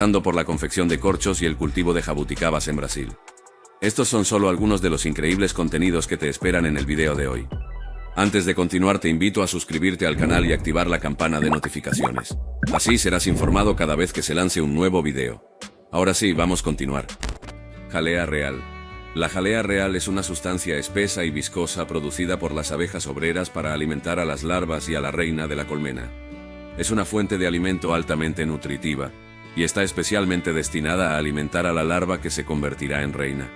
pasando por la confección de corchos y el cultivo de jabuticabas en Brasil. Estos son solo algunos de los increíbles contenidos que te esperan en el video de hoy. Antes de continuar, te invito a suscribirte al canal y activar la campana de notificaciones. Así serás informado cada vez que se lance un nuevo video. Ahora sí, vamos a continuar. Jalea real. La jalea real es una sustancia espesa y viscosa producida por las abejas obreras para alimentar a las larvas y a la reina de la colmena. Es una fuente de alimento altamente nutritiva, y está especialmente destinada a alimentar a la larva que se convertirá en reina.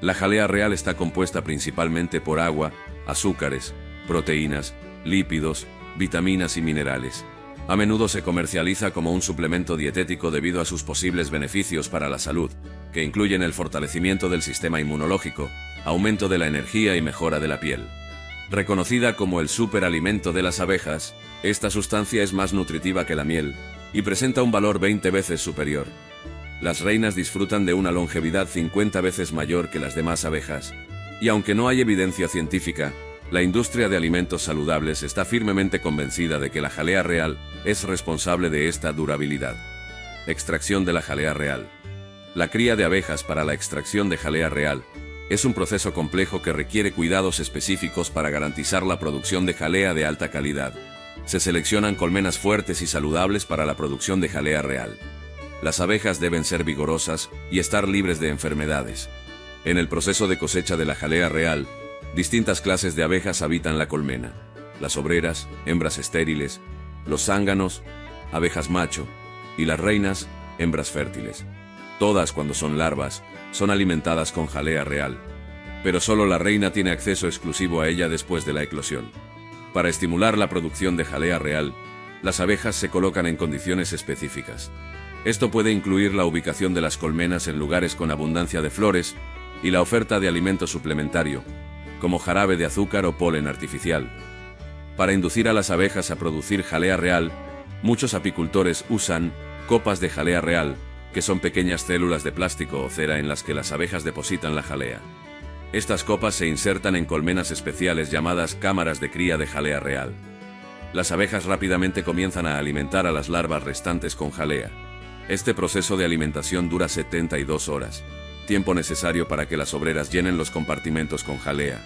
La jalea real está compuesta principalmente por agua, azúcares, proteínas, lípidos, vitaminas y minerales. A menudo se comercializa como un suplemento dietético debido a sus posibles beneficios para la salud, que incluyen el fortalecimiento del sistema inmunológico, aumento de la energía y mejora de la piel. Reconocida como el superalimento de las abejas, esta sustancia es más nutritiva que la miel, y presenta un valor 20 veces superior. Las reinas disfrutan de una longevidad 50 veces mayor que las demás abejas, y aunque no hay evidencia científica, la industria de alimentos saludables está firmemente convencida de que la jalea real es responsable de esta durabilidad. Extracción de la jalea real. La cría de abejas para la extracción de jalea real es un proceso complejo que requiere cuidados específicos para garantizar la producción de jalea de alta calidad. Se seleccionan colmenas fuertes y saludables para la producción de jalea real. Las abejas deben ser vigorosas y estar libres de enfermedades. En el proceso de cosecha de la jalea real, distintas clases de abejas habitan la colmena: las obreras, hembras estériles, los zánganos, abejas macho, y las reinas, hembras fértiles. Todas, cuando son larvas, son alimentadas con jalea real, pero solo la reina tiene acceso exclusivo a ella después de la eclosión. Para estimular la producción de jalea real, las abejas se colocan en condiciones específicas. Esto puede incluir la ubicación de las colmenas en lugares con abundancia de flores y la oferta de alimento suplementario, como jarabe de azúcar o polen artificial. Para inducir a las abejas a producir jalea real, muchos apicultores usan copas de jalea real, que son pequeñas células de plástico o cera en las que las abejas depositan la jalea. Estas copas se insertan en colmenas especiales llamadas cámaras de cría de jalea real. Las abejas rápidamente comienzan a alimentar a las larvas restantes con jalea. Este proceso de alimentación dura 72 horas, tiempo necesario para que las obreras llenen los compartimentos con jalea.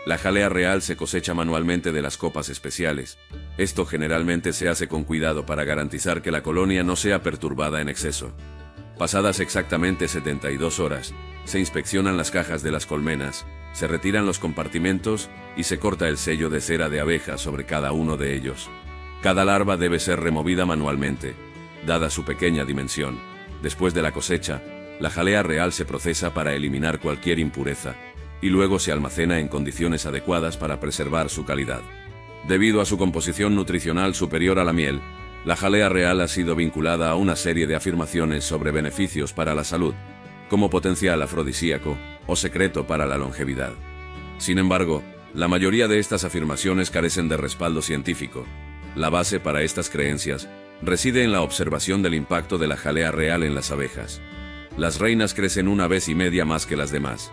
La jalea real se cosecha manualmente de las copas especiales. Esto generalmente se hace con cuidado para garantizar que la colonia no sea perturbada en exceso. Pasadas exactamente 72 horas, se inspeccionan las cajas de las colmenas, se retiran los compartimentos y se corta el sello de cera de abeja sobre cada uno de ellos. Cada larva debe ser removida manualmente, dada su pequeña dimensión. Después de la cosecha, la jalea real se procesa para eliminar cualquier impureza, y luego se almacena en condiciones adecuadas para preservar su calidad. Debido a su composición nutricional superior a la miel, la jalea real ha sido vinculada a una serie de afirmaciones sobre beneficios para la salud, como potencial afrodisíaco o secreto para la longevidad. Sin embargo, la mayoría de estas afirmaciones carecen de respaldo científico. La base para estas creencias reside en la observación del impacto de la jalea real en las abejas. Las reinas crecen 1,5 veces más que las demás.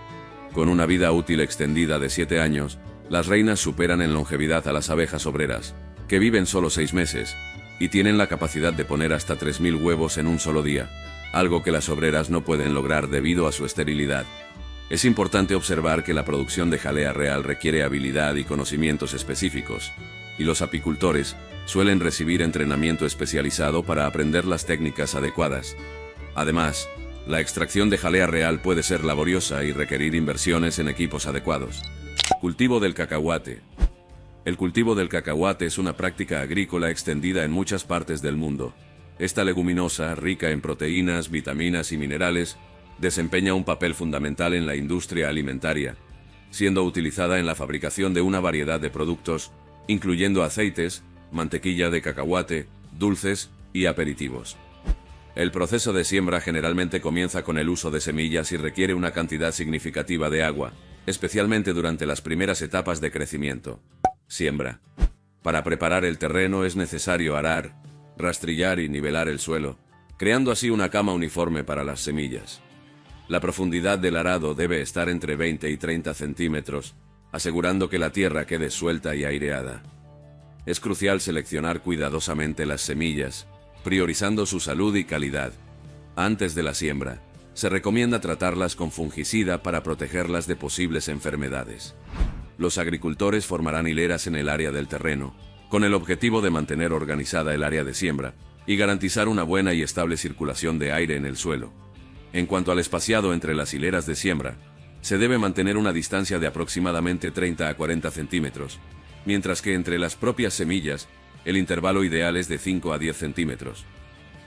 Con una vida útil extendida de 7 años, las reinas superan en longevidad a las abejas obreras, que viven solo 6 meses, y tienen la capacidad de poner hasta 3.000 huevos en un solo día, algo que las obreras no pueden lograr debido a su esterilidad. Es importante observar que la producción de jalea real requiere habilidad y conocimientos específicos, y los apicultores suelen recibir entrenamiento especializado para aprender las técnicas adecuadas. Además, la extracción de jalea real puede ser laboriosa y requerir inversiones en equipos adecuados. Cultivo del cacahuate. El cultivo del cacahuate es una práctica agrícola extendida en muchas partes del mundo. Esta leguminosa, rica en proteínas, vitaminas y minerales, desempeña un papel fundamental en la industria alimentaria, siendo utilizada en la fabricación de una variedad de productos, incluyendo aceites, mantequilla de cacahuate, dulces y aperitivos. El proceso de siembra generalmente comienza con el uso de semillas y requiere una cantidad significativa de agua, especialmente durante las primeras etapas de crecimiento. Siembra. Para preparar el terreno es necesario arar, rastrillar y nivelar el suelo, creando así una cama uniforme para las semillas. La profundidad del arado debe estar entre 20 y 30 centímetros, asegurando que la tierra quede suelta y aireada. Es crucial seleccionar cuidadosamente las semillas, priorizando su salud y calidad. Antes de la siembra, se recomienda tratarlas con fungicida para protegerlas de posibles enfermedades. Los agricultores formarán hileras en el área del terreno, con el objetivo de mantener organizada el área de siembra y garantizar una buena y estable circulación de aire en el suelo. En cuanto al espaciado entre las hileras de siembra, se debe mantener una distancia de aproximadamente 30 a 40 centímetros, mientras que entre las propias semillas, el intervalo ideal es de 5 a 10 centímetros.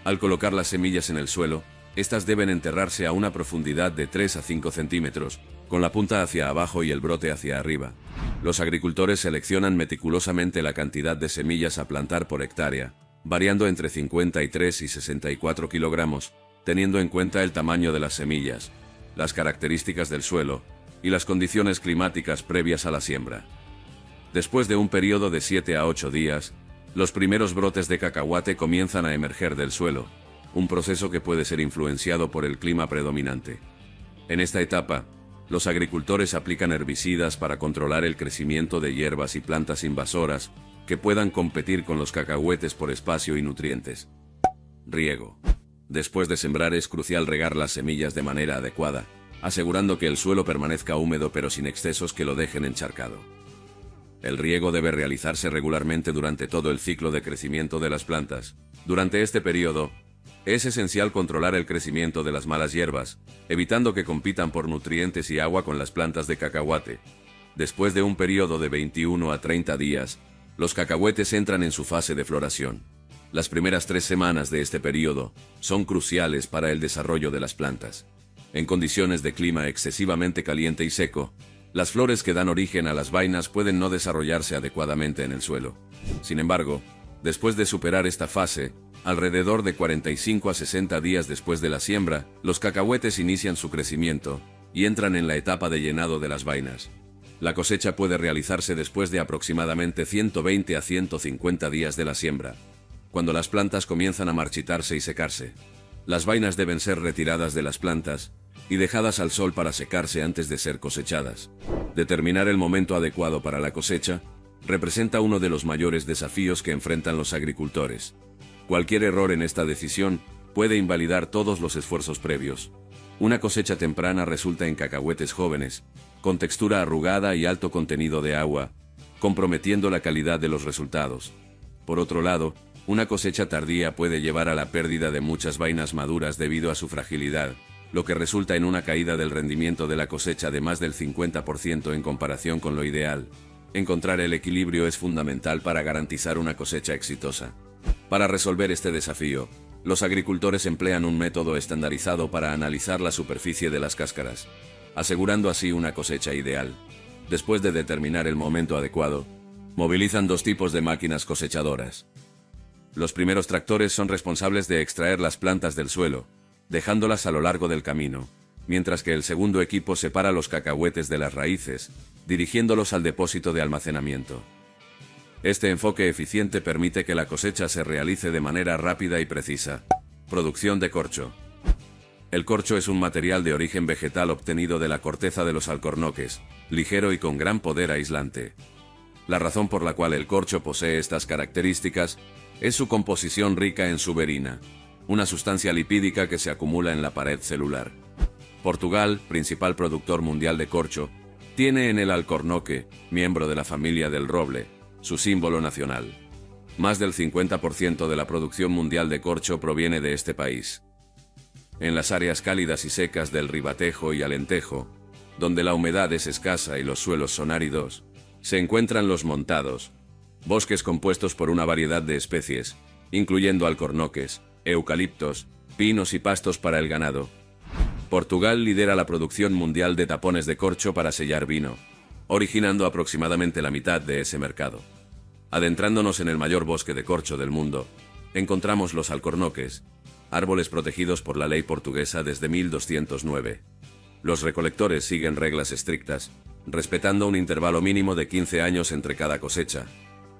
Al colocar las semillas en el suelo, estas deben enterrarse a una profundidad de 3 a 5 centímetros, con la punta hacia abajo y el brote hacia arriba. Los agricultores seleccionan meticulosamente la cantidad de semillas a plantar por hectárea, variando entre 53 y 64 kilogramos, teniendo en cuenta el tamaño de las semillas, las características del suelo y las condiciones climáticas previas a la siembra. Después de un periodo de 7 a 8 días, los primeros brotes de cacahuate comienzan a emerger del suelo, un proceso que puede ser influenciado por el clima predominante. En esta etapa, los agricultores aplican herbicidas para controlar el crecimiento de hierbas y plantas invasoras que puedan competir con los cacahuetes por espacio y nutrientes. Riego. Después de sembrar es crucial regar las semillas de manera adecuada, asegurando que el suelo permanezca húmedo pero sin excesos que lo dejen encharcado. El riego debe realizarse regularmente durante todo el ciclo de crecimiento de las plantas. Durante este periodo, es esencial controlar el crecimiento de las malas hierbas, evitando que compitan por nutrientes y agua con las plantas de cacahuate. Después de un periodo de 21 a 30 días, los cacahuetes entran en su fase de floración. Las primeras 3 semanas de este periodo son cruciales para el desarrollo de las plantas. En condiciones de clima excesivamente caliente y seco, las flores que dan origen a las vainas pueden no desarrollarse adecuadamente en el suelo. Sin embargo, después de superar esta fase, alrededor de 45 a 60 días después de la siembra, los cacahuetes inician su crecimiento y entran en la etapa de llenado de las vainas. La cosecha puede realizarse después de aproximadamente 120 a 150 días de la siembra, cuando las plantas comienzan a marchitarse y secarse. Las vainas deben ser retiradas de las plantas y dejadas al sol para secarse antes de ser cosechadas. Determinar el momento adecuado para la cosecha representa uno de los mayores desafíos que enfrentan los agricultores. Cualquier error en esta decisión puede invalidar todos los esfuerzos previos. Una cosecha temprana resulta en cacahuetes jóvenes, con textura arrugada y alto contenido de agua, comprometiendo la calidad de los resultados. Por otro lado, una cosecha tardía puede llevar a la pérdida de muchas vainas maduras debido a su fragilidad, lo que resulta en una caída del rendimiento de la cosecha de más del 50% en comparación con lo ideal. Encontrar el equilibrio es fundamental para garantizar una cosecha exitosa. Para resolver este desafío, los agricultores emplean un método estandarizado para analizar la superficie de las cáscaras, asegurando así una cosecha ideal. Después de determinar el momento adecuado, movilizan 2 tipos de máquinas cosechadoras. Los primeros tractores son responsables de extraer las plantas del suelo, dejándolas a lo largo del camino, mientras que el segundo equipo separa los cacahuetes de las raíces, dirigiéndolos al depósito de almacenamiento. Este enfoque eficiente permite que la cosecha se realice de manera rápida y precisa. Producción de corcho. El corcho es un material de origen vegetal obtenido de la corteza de los alcornoques, ligero y con gran poder aislante. La razón por la cual el corcho posee estas características es su composición rica en suberina, una sustancia lipídica que se acumula en la pared celular. Portugal, principal productor mundial de corcho, tiene en el alcornoque, miembro de la familia del roble, su símbolo nacional. Más del 50% de la producción mundial de corcho proviene de este país. En las áreas cálidas y secas del Ribatejo y Alentejo, donde la humedad es escasa y los suelos son áridos, se encuentran los montados, bosques compuestos por una variedad de especies, incluyendo alcornoques, eucaliptos, pinos y pastos para el ganado. Portugal lidera la producción mundial de tapones de corcho para sellar vino, originando aproximadamente la mitad de ese mercado. Adentrándonos en el mayor bosque de corcho del mundo, encontramos los alcornoques, árboles protegidos por la ley portuguesa desde 1209. Los recolectores siguen reglas estrictas, respetando un intervalo mínimo de 15 años entre cada cosecha,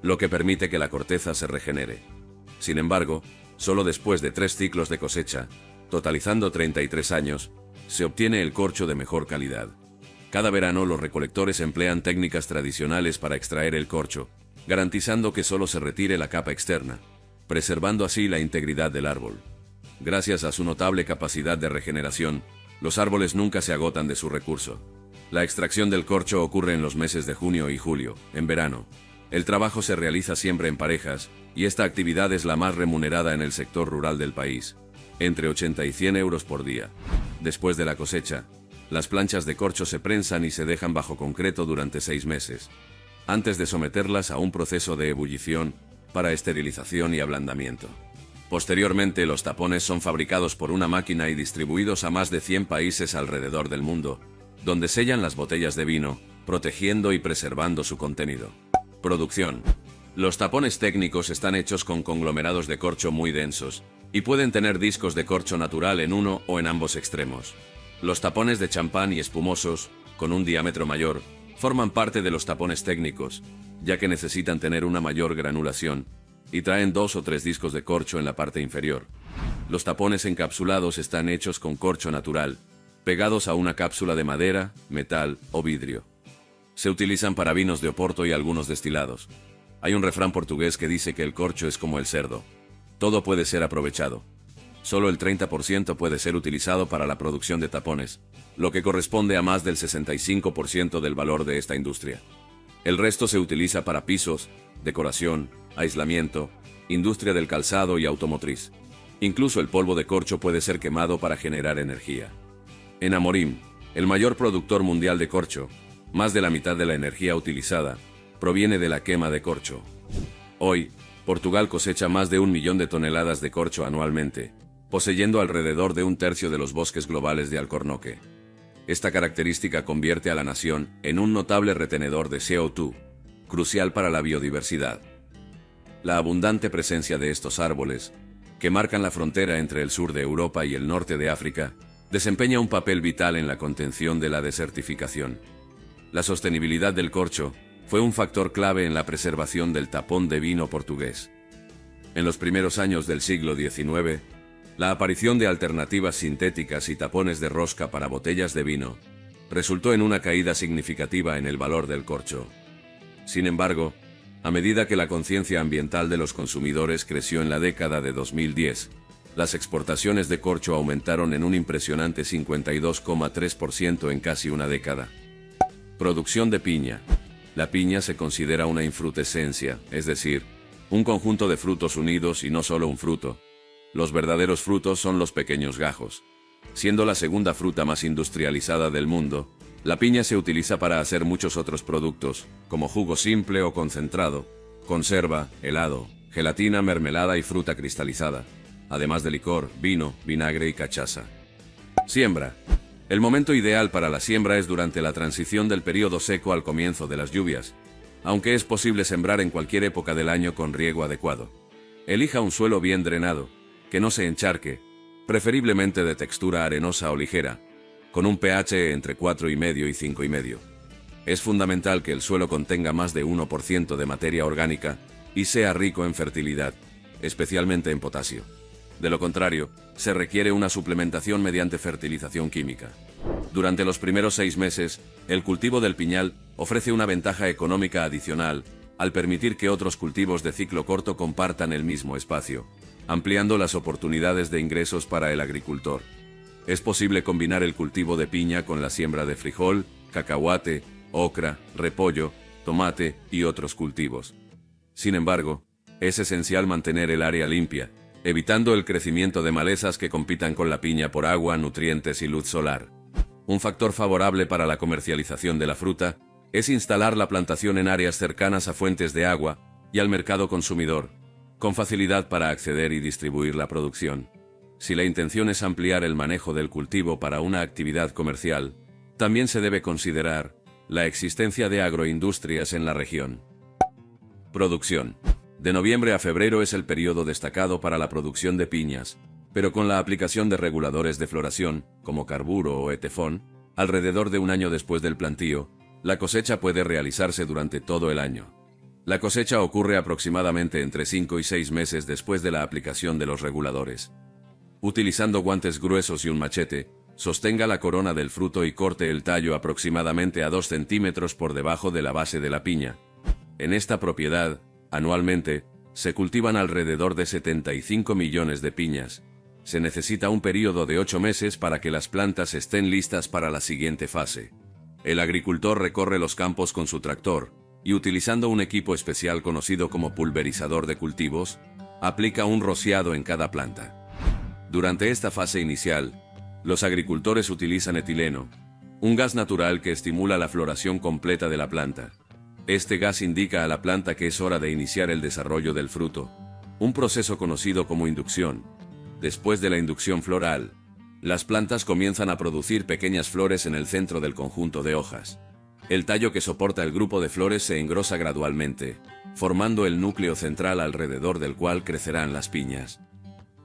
lo que permite que la corteza se regenere. Sin embargo, solo después de 3 ciclos de cosecha, totalizando 33 años, se obtiene el corcho de mejor calidad. Cada verano los recolectores emplean técnicas tradicionales para extraer el corcho, garantizando que solo se retire la capa externa, preservando así la integridad del árbol. Gracias a su notable capacidad de regeneración, los árboles nunca se agotan de su recurso. La extracción del corcho ocurre en los meses de junio y julio, en verano. El trabajo se realiza siempre en parejas, y esta actividad es la más remunerada en el sector rural del país, entre 80 y 100 euros por día. Después de la cosecha, las planchas de corcho se prensan y se dejan bajo concreto durante 6 meses, antes de someterlas a un proceso de ebullición, para esterilización y ablandamiento. Posteriormente, los tapones son fabricados por una máquina y distribuidos a más de 100 países alrededor del mundo, donde sellan las botellas de vino, protegiendo y preservando su contenido. Producción. Los tapones técnicos están hechos con conglomerados de corcho muy densos, y pueden tener discos de corcho natural en uno o en ambos extremos. Los tapones de champán y espumosos, con un diámetro mayor, forman parte de los tapones técnicos, ya que necesitan tener una mayor granulación, y traen 2 o 3 discos de corcho en la parte inferior. Los tapones encapsulados están hechos con corcho natural, pegados a una cápsula de madera, metal o vidrio. Se utilizan para vinos de Oporto y algunos destilados. Hay un refrán portugués que dice que el corcho es como el cerdo. Todo puede ser aprovechado. Solo el 30% puede ser utilizado para la producción de tapones, lo que corresponde a más del 65% del valor de esta industria. El resto se utiliza para pisos, decoración, aislamiento, industria del calzado y automotriz. Incluso el polvo de corcho puede ser quemado para generar energía. En Amorim, el mayor productor mundial de corcho, más de la mitad de la energía utilizada proviene de la quema de corcho. Hoy, Portugal cosecha más de 1 millón de toneladas de corcho anualmente, poseyendo alrededor de 1/3 de los bosques globales de alcornoque. Esta característica convierte a la nación en un notable retenedor de CO2, crucial para la biodiversidad. La abundante presencia de estos árboles, que marcan la frontera entre el sur de Europa y el norte de África, desempeña un papel vital en la contención de la desertificación. La sostenibilidad del corcho fue un factor clave en la preservación del tapón de vino portugués. En los primeros años del siglo XIX, la aparición de alternativas sintéticas y tapones de rosca para botellas de vino resultó en una caída significativa en el valor del corcho. Sin embargo, a medida que la conciencia ambiental de los consumidores creció en la década de 2010, las exportaciones de corcho aumentaron en un impresionante 52,3% en casi una década. Producción de piña. La piña se considera una infrutescencia, es decir, un conjunto de frutos unidos y no solo un fruto. Los verdaderos frutos son los pequeños gajos. Siendo la segunda fruta más industrializada del mundo, la piña se utiliza para hacer muchos otros productos, como jugo simple o concentrado, conserva, helado, gelatina, mermelada y fruta cristalizada, además de licor, vino, vinagre y cachaza. Siembra. El momento ideal para la siembra es durante la transición del periodo seco al comienzo de las lluvias, aunque es posible sembrar en cualquier época del año con riego adecuado. Elija un suelo bien drenado, que no se encharque, preferiblemente de textura arenosa o ligera, con un pH entre 4,5 y 5,5. Es fundamental que el suelo contenga más de 1% de materia orgánica y sea rico en fertilidad, especialmente en potasio. De lo contrario, se requiere una suplementación mediante fertilización química. Durante los primeros 6 meses, el cultivo del piñal ofrece una ventaja económica adicional, al permitir que otros cultivos de ciclo corto compartan el mismo espacio, ampliando las oportunidades de ingresos para el agricultor. Es posible combinar el cultivo de piña con la siembra de frijol, cacahuate, ocra, repollo, tomate y otros cultivos. Sin embargo, es esencial mantener el área limpia, evitando el crecimiento de malezas que compitan con la piña por agua, nutrientes y luz solar. Un factor favorable para la comercialización de la fruta es instalar la plantación en áreas cercanas a fuentes de agua y al mercado consumidor, con facilidad para acceder y distribuir la producción. Si la intención es ampliar el manejo del cultivo para una actividad comercial, también se debe considerar la existencia de agroindustrias en la región. Producción. De noviembre a febrero es el periodo destacado para la producción de piñas, pero con la aplicación de reguladores de floración, como carburo o etefón, alrededor de un año después del plantío, la cosecha puede realizarse durante todo el año. La cosecha ocurre aproximadamente entre 5 y 6 meses después de la aplicación de los reguladores. Utilizando guantes gruesos y un machete, sostenga la corona del fruto y corte el tallo aproximadamente a 2 centímetros por debajo de la base de la piña. En esta propiedad, anualmente, se cultivan alrededor de 75 millones de piñas, se necesita un período de 8 meses para que las plantas estén listas para la siguiente fase. El agricultor recorre los campos con su tractor, y utilizando un equipo especial conocido como pulverizador de cultivos, aplica un rociado en cada planta. Durante esta fase inicial, los agricultores utilizan etileno, un gas natural que estimula la floración completa de la planta. Este gas indica a la planta que es hora de iniciar el desarrollo del fruto, un proceso conocido como inducción. Después de la inducción floral, las plantas comienzan a producir pequeñas flores en el centro del conjunto de hojas. El tallo que soporta el grupo de flores se engrosa gradualmente, formando el núcleo central alrededor del cual crecerán las piñas.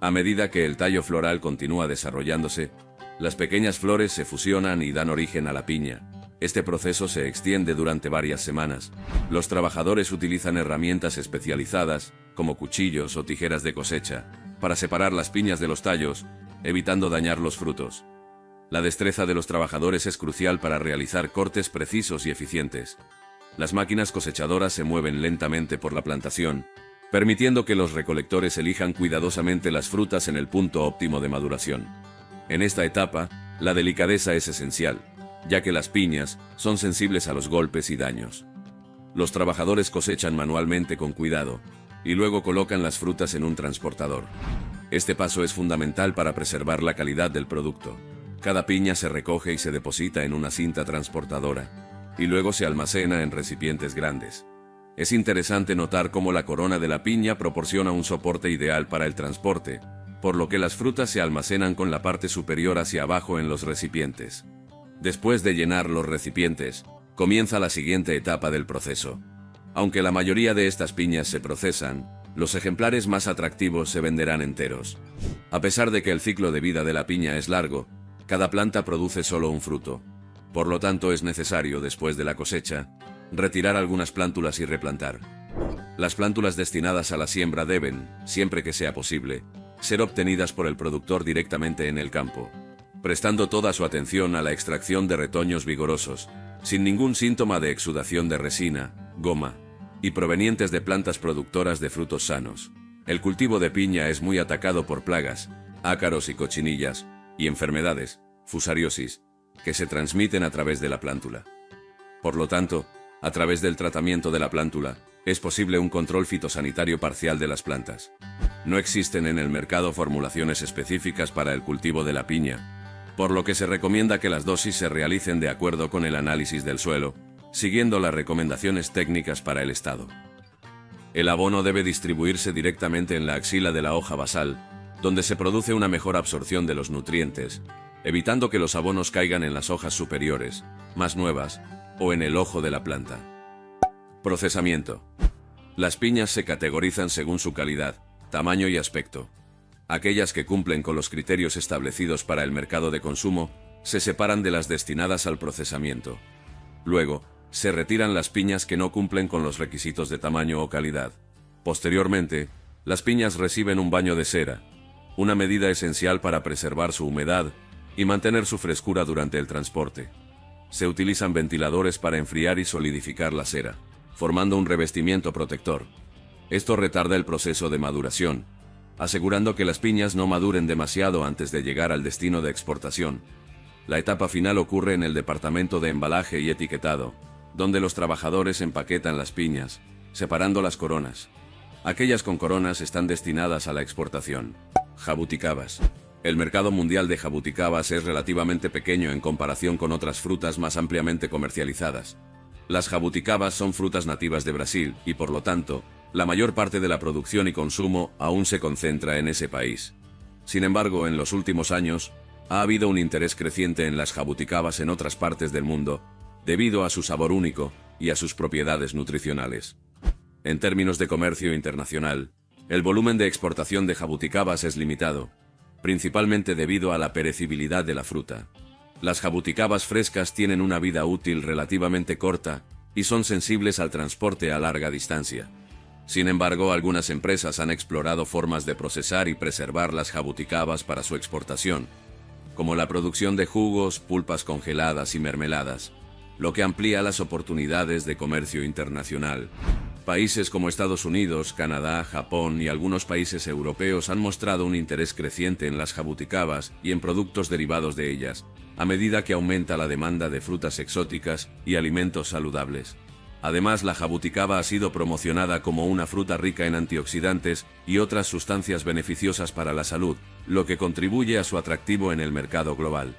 A medida que el tallo floral continúa desarrollándose, las pequeñas flores se fusionan y dan origen a la piña. Este proceso se extiende durante varias semanas. Los trabajadores utilizan herramientas especializadas, como cuchillos o tijeras de cosecha, para separar las piñas de los tallos, evitando dañar los frutos. La destreza de los trabajadores es crucial para realizar cortes precisos y eficientes. Las máquinas cosechadoras se mueven lentamente por la plantación, permitiendo que los recolectores elijan cuidadosamente las frutas en el punto óptimo de maduración. En esta etapa, la delicadeza es esencial, ya que las piñas son sensibles a los golpes y daños. Los trabajadores cosechan manualmente con cuidado, y luego colocan las frutas en un transportador. Este paso es fundamental para preservar la calidad del producto. Cada piña se recoge y se deposita en una cinta transportadora, y luego se almacena en recipientes grandes. Es interesante notar cómo la corona de la piña proporciona un soporte ideal para el transporte, por lo que las frutas se almacenan con la parte superior hacia abajo en los recipientes. Después de llenar los recipientes, comienza la siguiente etapa del proceso. Aunque la mayoría de estas piñas se procesan, los ejemplares más atractivos se venderán enteros. A pesar de que el ciclo de vida de la piña es largo, cada planta produce solo un fruto. Por lo tanto, es necesario, después de la cosecha, retirar algunas plántulas y replantar. Las plántulas destinadas a la siembra deben, siempre que sea posible, ser obtenidas por el productor directamente en el campo, prestando toda su atención a la extracción de retoños vigorosos, sin ningún síntoma de exudación de resina, goma, y provenientes de plantas productoras de frutos sanos. El cultivo de piña es muy atacado por plagas, ácaros y cochinillas, y enfermedades, fusariosis, que se transmiten a través de la plántula. Por lo tanto, a través del tratamiento de la plántula, es posible un control fitosanitario parcial de las plantas. No existen en el mercado formulaciones específicas para el cultivo de la piña, por lo que se recomienda que las dosis se realicen de acuerdo con el análisis del suelo, siguiendo las recomendaciones técnicas para el estado. El abono debe distribuirse directamente en la axila de la hoja basal, donde se produce una mejor absorción de los nutrientes, evitando que los abonos caigan en las hojas superiores, más nuevas, o en el ojo de la planta. Procesamiento. Las piñas se categorizan según su calidad, tamaño y aspecto. Aquellas que cumplen con los criterios establecidos para el mercado de consumo, se separan de las destinadas al procesamiento. Luego, se retiran las piñas que no cumplen con los requisitos de tamaño o calidad. Posteriormente, las piñas reciben un baño de cera, una medida esencial para preservar su humedad y mantener su frescura durante el transporte. Se utilizan ventiladores para enfriar y solidificar la cera, formando un revestimiento protector. Esto retarda el proceso de maduración, asegurando que las piñas no maduren demasiado antes de llegar al destino de exportación. La etapa final ocurre en el departamento de embalaje y etiquetado, donde los trabajadores empaquetan las piñas, separando las coronas. Aquellas con coronas están destinadas a la exportación. Jabuticabas. El mercado mundial de jabuticabas es relativamente pequeño en comparación con otras frutas más ampliamente comercializadas. Las jabuticabas son frutas nativas de Brasil y, por lo tanto, la mayor parte de la producción y consumo aún se concentra en ese país. Sin embargo, en los últimos años, ha habido un interés creciente en las jabuticabas en otras partes del mundo, debido a su sabor único y a sus propiedades nutricionales. En términos de comercio internacional, el volumen de exportación de jabuticabas es limitado, principalmente debido a la perecibilidad de la fruta. Las jabuticabas frescas tienen una vida útil relativamente corta y son sensibles al transporte a larga distancia. Sin embargo, algunas empresas han explorado formas de procesar y preservar las jabuticabas para su exportación, como la producción de jugos, pulpas congeladas y mermeladas, lo que amplía las oportunidades de comercio internacional. Países como Estados Unidos, Canadá, Japón y algunos países europeos han mostrado un interés creciente en las jabuticabas y en productos derivados de ellas, a medida que aumenta la demanda de frutas exóticas y alimentos saludables. Además, la jabuticaba ha sido promocionada como una fruta rica en antioxidantes y otras sustancias beneficiosas para la salud, lo que contribuye a su atractivo en el mercado global.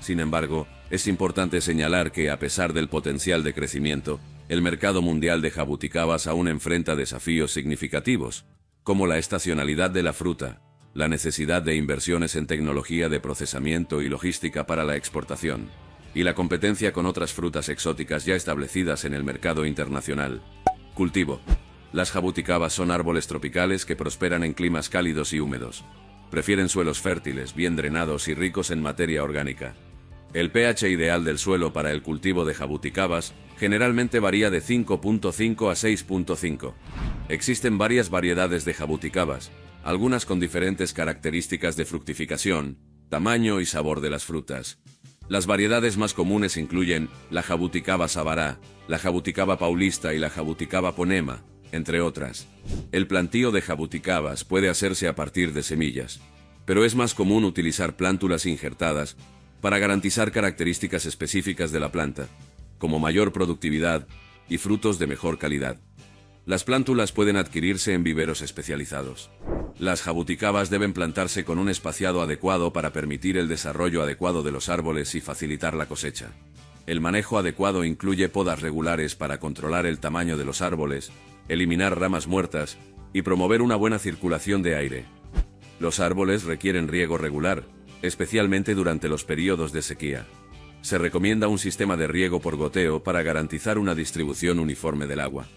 Sin embargo, es importante señalar que, a pesar del potencial de crecimiento, el mercado mundial de jabuticabas aún enfrenta desafíos significativos, como la estacionalidad de la fruta, la necesidad de inversiones en tecnología de procesamiento y logística para la exportación, y la competencia con otras frutas exóticas ya establecidas en el mercado internacional. Cultivo. Las jabuticabas son árboles tropicales que prosperan en climas cálidos y húmedos. Prefieren suelos fértiles, bien drenados y ricos en materia orgánica. El pH ideal del suelo para el cultivo de jabuticabas generalmente varía de 5.5 a 6.5. Existen varias variedades de jabuticabas, algunas con diferentes características de fructificación, tamaño y sabor de las frutas. Las variedades más comunes incluyen la jabuticaba sabará, la jabuticaba paulista y la jabuticaba ponema, entre otras. El plantío de jabuticabas puede hacerse a partir de semillas, pero es más común utilizar plántulas injertadas para garantizar características específicas de la planta, como mayor productividad y frutos de mejor calidad. Las plántulas pueden adquirirse en viveros especializados. Las jabuticabas deben plantarse con un espaciado adecuado para permitir el desarrollo adecuado de los árboles y facilitar la cosecha. El manejo adecuado incluye podas regulares para controlar el tamaño de los árboles, eliminar ramas muertas y promover una buena circulación de aire. Los árboles requieren riego regular, especialmente durante los periodos de sequía. Se recomienda un sistema de riego por goteo para garantizar una distribución uniforme del agua.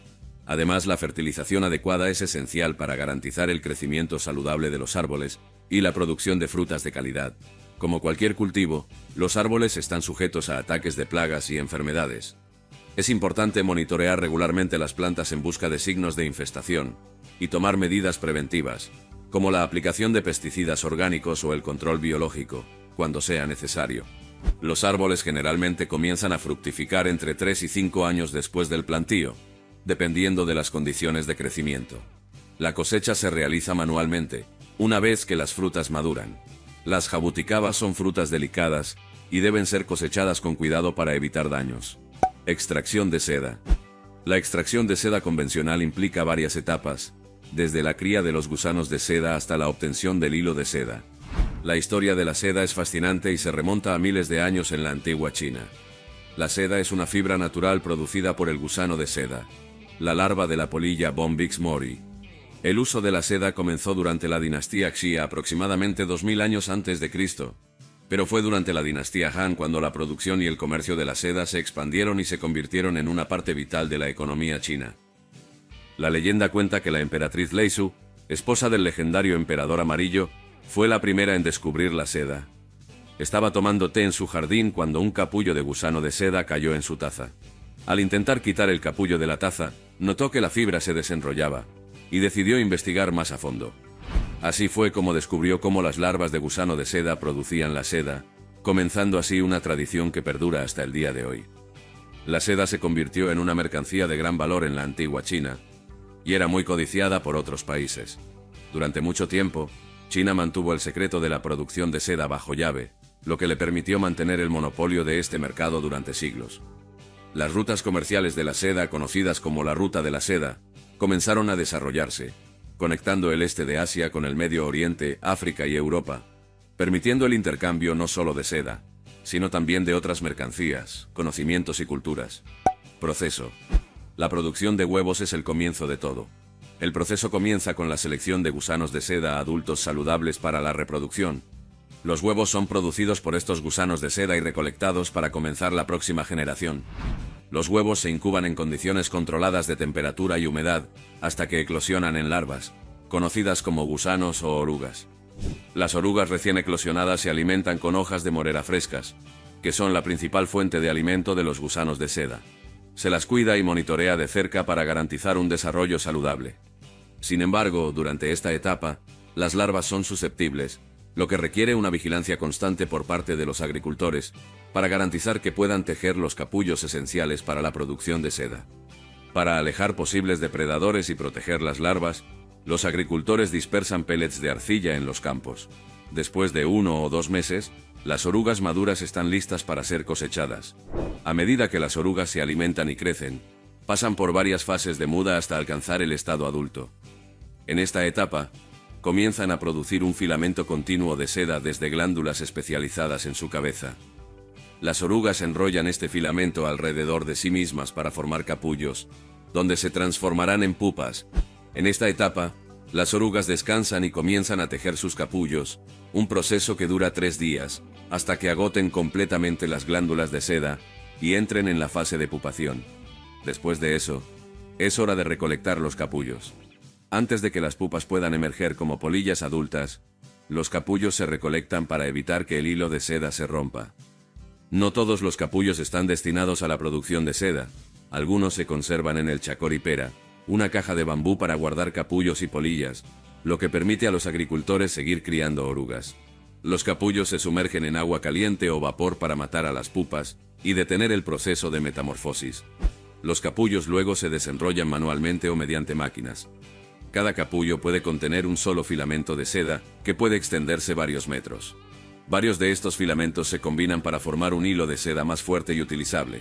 Además, la fertilización adecuada es esencial para garantizar el crecimiento saludable de los árboles y la producción de frutas de calidad. Como cualquier cultivo, los árboles están sujetos a ataques de plagas y enfermedades. Es importante monitorear regularmente las plantas en busca de signos de infestación y tomar medidas preventivas, como la aplicación de pesticidas orgánicos o el control biológico, cuando sea necesario. Los árboles generalmente comienzan a fructificar entre 3 y 5 años después del plantío, dependiendo de las condiciones de crecimiento. La cosecha se realiza manualmente, una vez que las frutas maduran. Las jabuticabas son frutas delicadas y deben ser cosechadas con cuidado para evitar daños. Extracción de seda. La extracción de seda convencional implica varias etapas, desde la cría de los gusanos de seda hasta la obtención del hilo de seda. La historia de la seda es fascinante y se remonta a miles de años en la antigua China. La seda es una fibra natural producida por el gusano de seda, la larva de la polilla Bombyx mori. El uso de la seda comenzó durante la dinastía Xia aproximadamente 2000 años antes de Cristo, pero fue durante la dinastía Han cuando la producción y el comercio de la seda se expandieron y se convirtieron en una parte vital de la economía china. La leyenda cuenta que la emperatriz Lei Su, esposa del legendario emperador amarillo, fue la primera en descubrir la seda. Estaba tomando té en su jardín cuando un capullo de gusano de seda cayó en su taza. Al intentar quitar el capullo de la taza, notó que la fibra se desenrollaba, y decidió investigar más a fondo. Así fue como descubrió cómo las larvas de gusano de seda producían la seda, comenzando así una tradición que perdura hasta el día de hoy. La seda se convirtió en una mercancía de gran valor en la antigua China, y era muy codiciada por otros países. Durante mucho tiempo, China mantuvo el secreto de la producción de seda bajo llave, lo que le permitió mantener el monopolio de este mercado durante siglos. Las rutas comerciales de la seda, conocidas como la Ruta de la Seda, comenzaron a desarrollarse, conectando el este de Asia con el Medio Oriente, África y Europa, permitiendo el intercambio no solo de seda, sino también de otras mercancías, conocimientos y culturas. Proceso. La producción de huevos es el comienzo de todo. El proceso comienza con la selección de gusanos de seda adultos saludables para la reproducción. Los huevos son producidos por estos gusanos de seda y recolectados para comenzar la próxima generación. Los huevos se incuban en condiciones controladas de temperatura y humedad, hasta que eclosionan en larvas, conocidas como gusanos o orugas. Las orugas recién eclosionadas se alimentan con hojas de morera frescas, que son la principal fuente de alimento de los gusanos de seda. Se las cuida y monitorea de cerca para garantizar un desarrollo saludable. Sin embargo, durante esta etapa, las larvas son susceptibles, lo que requiere una vigilancia constante por parte de los agricultores, para garantizar que puedan tejer los capullos esenciales para la producción de seda. Para alejar posibles depredadores y proteger las larvas, los agricultores dispersan pellets de arcilla en los campos. Después de 1 o 2 meses, las orugas maduras están listas para ser cosechadas. A medida que las orugas se alimentan y crecen, pasan por varias fases de muda hasta alcanzar el estado adulto. En esta etapa, comienzan a producir un filamento continuo de seda desde glándulas especializadas en su cabeza. Las orugas enrollan este filamento alrededor de sí mismas para formar capullos, donde se transformarán en pupas. En esta etapa, las orugas descansan y comienzan a tejer sus capullos, un proceso que dura 3 días, hasta que agoten completamente las glándulas de seda y entren en la fase de pupación. Después de eso, es hora de recolectar los capullos. Antes de que las pupas puedan emerger como polillas adultas, los capullos se recolectan para evitar que el hilo de seda se rompa. No todos los capullos están destinados a la producción de seda, algunos se conservan en el chacoripera, una caja de bambú para guardar capullos y polillas, lo que permite a los agricultores seguir criando orugas. Los capullos se sumergen en agua caliente o vapor para matar a las pupas y detener el proceso de metamorfosis. Los capullos luego se desenrollan manualmente o mediante máquinas. Cada capullo puede contener un solo filamento de seda, que puede extenderse varios metros. Varios de estos filamentos se combinan para formar un hilo de seda más fuerte y utilizable.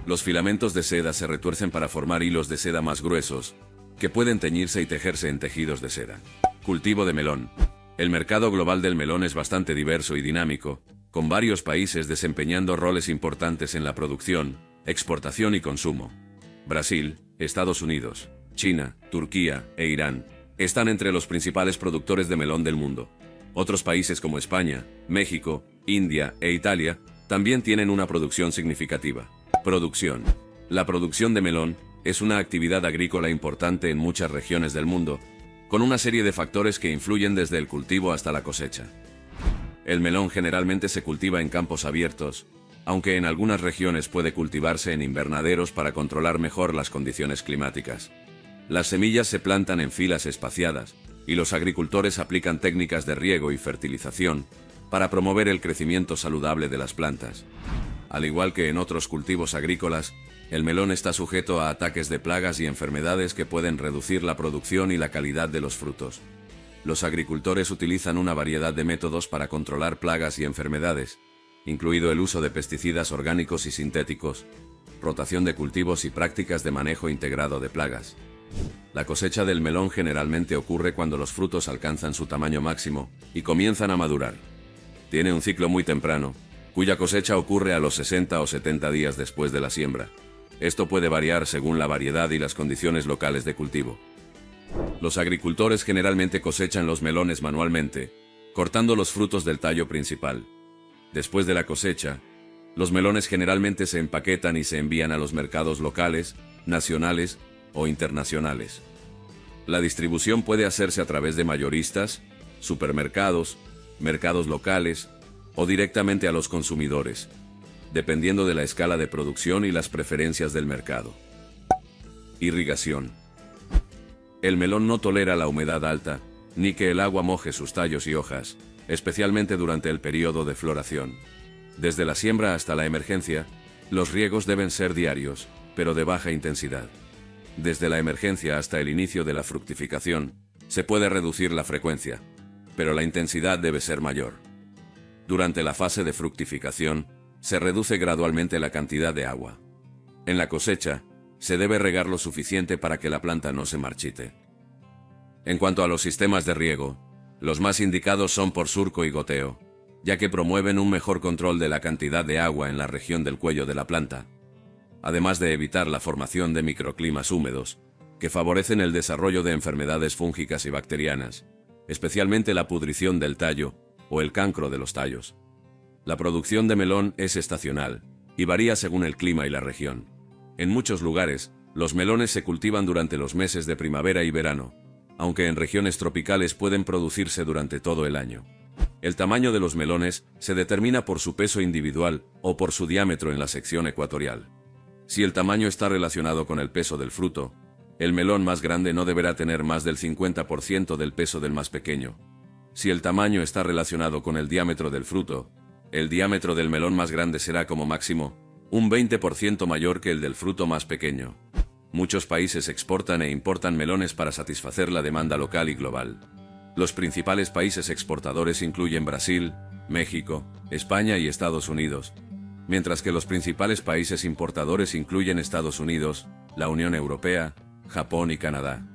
Los filamentos de seda se retuercen para formar hilos de seda más gruesos, que pueden teñirse y tejerse en tejidos de seda. Cultivo de melón. El mercado global del melón es bastante diverso y dinámico, con varios países desempeñando roles importantes en la producción, exportación y consumo. Brasil, Estados Unidos, China, Turquía e Irán están entre los principales productores de melón del mundo. Otros países como España, México, India e Italia también tienen una producción significativa. Producción. La producción de melón es una actividad agrícola importante en muchas regiones del mundo, con una serie de factores que influyen desde el cultivo hasta la cosecha. El melón generalmente se cultiva en campos abiertos, aunque en algunas regiones puede cultivarse en invernaderos para controlar mejor las condiciones climáticas. Las semillas se plantan en filas espaciadas, y los agricultores aplican técnicas de riego y fertilización para promover el crecimiento saludable de las plantas. Al igual que en otros cultivos agrícolas, el melón está sujeto a ataques de plagas y enfermedades que pueden reducir la producción y la calidad de los frutos. Los agricultores utilizan una variedad de métodos para controlar plagas y enfermedades, incluido el uso de pesticidas orgánicos y sintéticos, rotación de cultivos y prácticas de manejo integrado de plagas. La cosecha del melón generalmente ocurre cuando los frutos alcanzan su tamaño máximo y comienzan a madurar. Tiene un ciclo muy temprano, cuya cosecha ocurre a los 60 o 70 días después de la siembra. Esto puede variar según la variedad y las condiciones locales de cultivo. Los agricultores generalmente cosechan los melones manualmente, cortando los frutos del tallo principal. Después de la cosecha, los melones generalmente se empaquetan y se envían a los mercados locales, nacionales o internacionales. La distribución puede hacerse a través de mayoristas, supermercados, mercados locales o directamente a los consumidores, dependiendo de la escala de producción y las preferencias del mercado. Irrigación. El melón no tolera la humedad alta, ni que el agua moje sus tallos y hojas, especialmente durante el periodo de floración. Desde la siembra hasta la emergencia, los riegos deben ser diarios, pero de baja intensidad. Desde la emergencia hasta el inicio de la fructificación, se puede reducir la frecuencia, pero la intensidad debe ser mayor. Durante la fase de fructificación, se reduce gradualmente la cantidad de agua. En la cosecha, se debe regar lo suficiente para que la planta no se marchite. En cuanto a los sistemas de riego, los más indicados son por surco y goteo, ya que promueven un mejor control de la cantidad de agua en la región del cuello de la planta, además de evitar la formación de microclimas húmedos, que favorecen el desarrollo de enfermedades fúngicas y bacterianas, especialmente la pudrición del tallo o el cancro de los tallos. La producción de melón es estacional y varía según el clima y la región. En muchos lugares, los melones se cultivan durante los meses de primavera y verano, aunque en regiones tropicales pueden producirse durante todo el año. El tamaño de los melones se determina por su peso individual o por su diámetro en la sección ecuatorial. Si el tamaño está relacionado con el peso del fruto, el melón más grande no deberá tener más del 50% del peso del más pequeño. Si el tamaño está relacionado con el diámetro del fruto, el diámetro del melón más grande será como máximo un 20% mayor que el del fruto más pequeño. Muchos países exportan e importan melones para satisfacer la demanda local y global. Los principales países exportadores incluyen Brasil, México, España y Estados Unidos, mientras que los principales países importadores incluyen Estados Unidos, la Unión Europea, Japón y Canadá.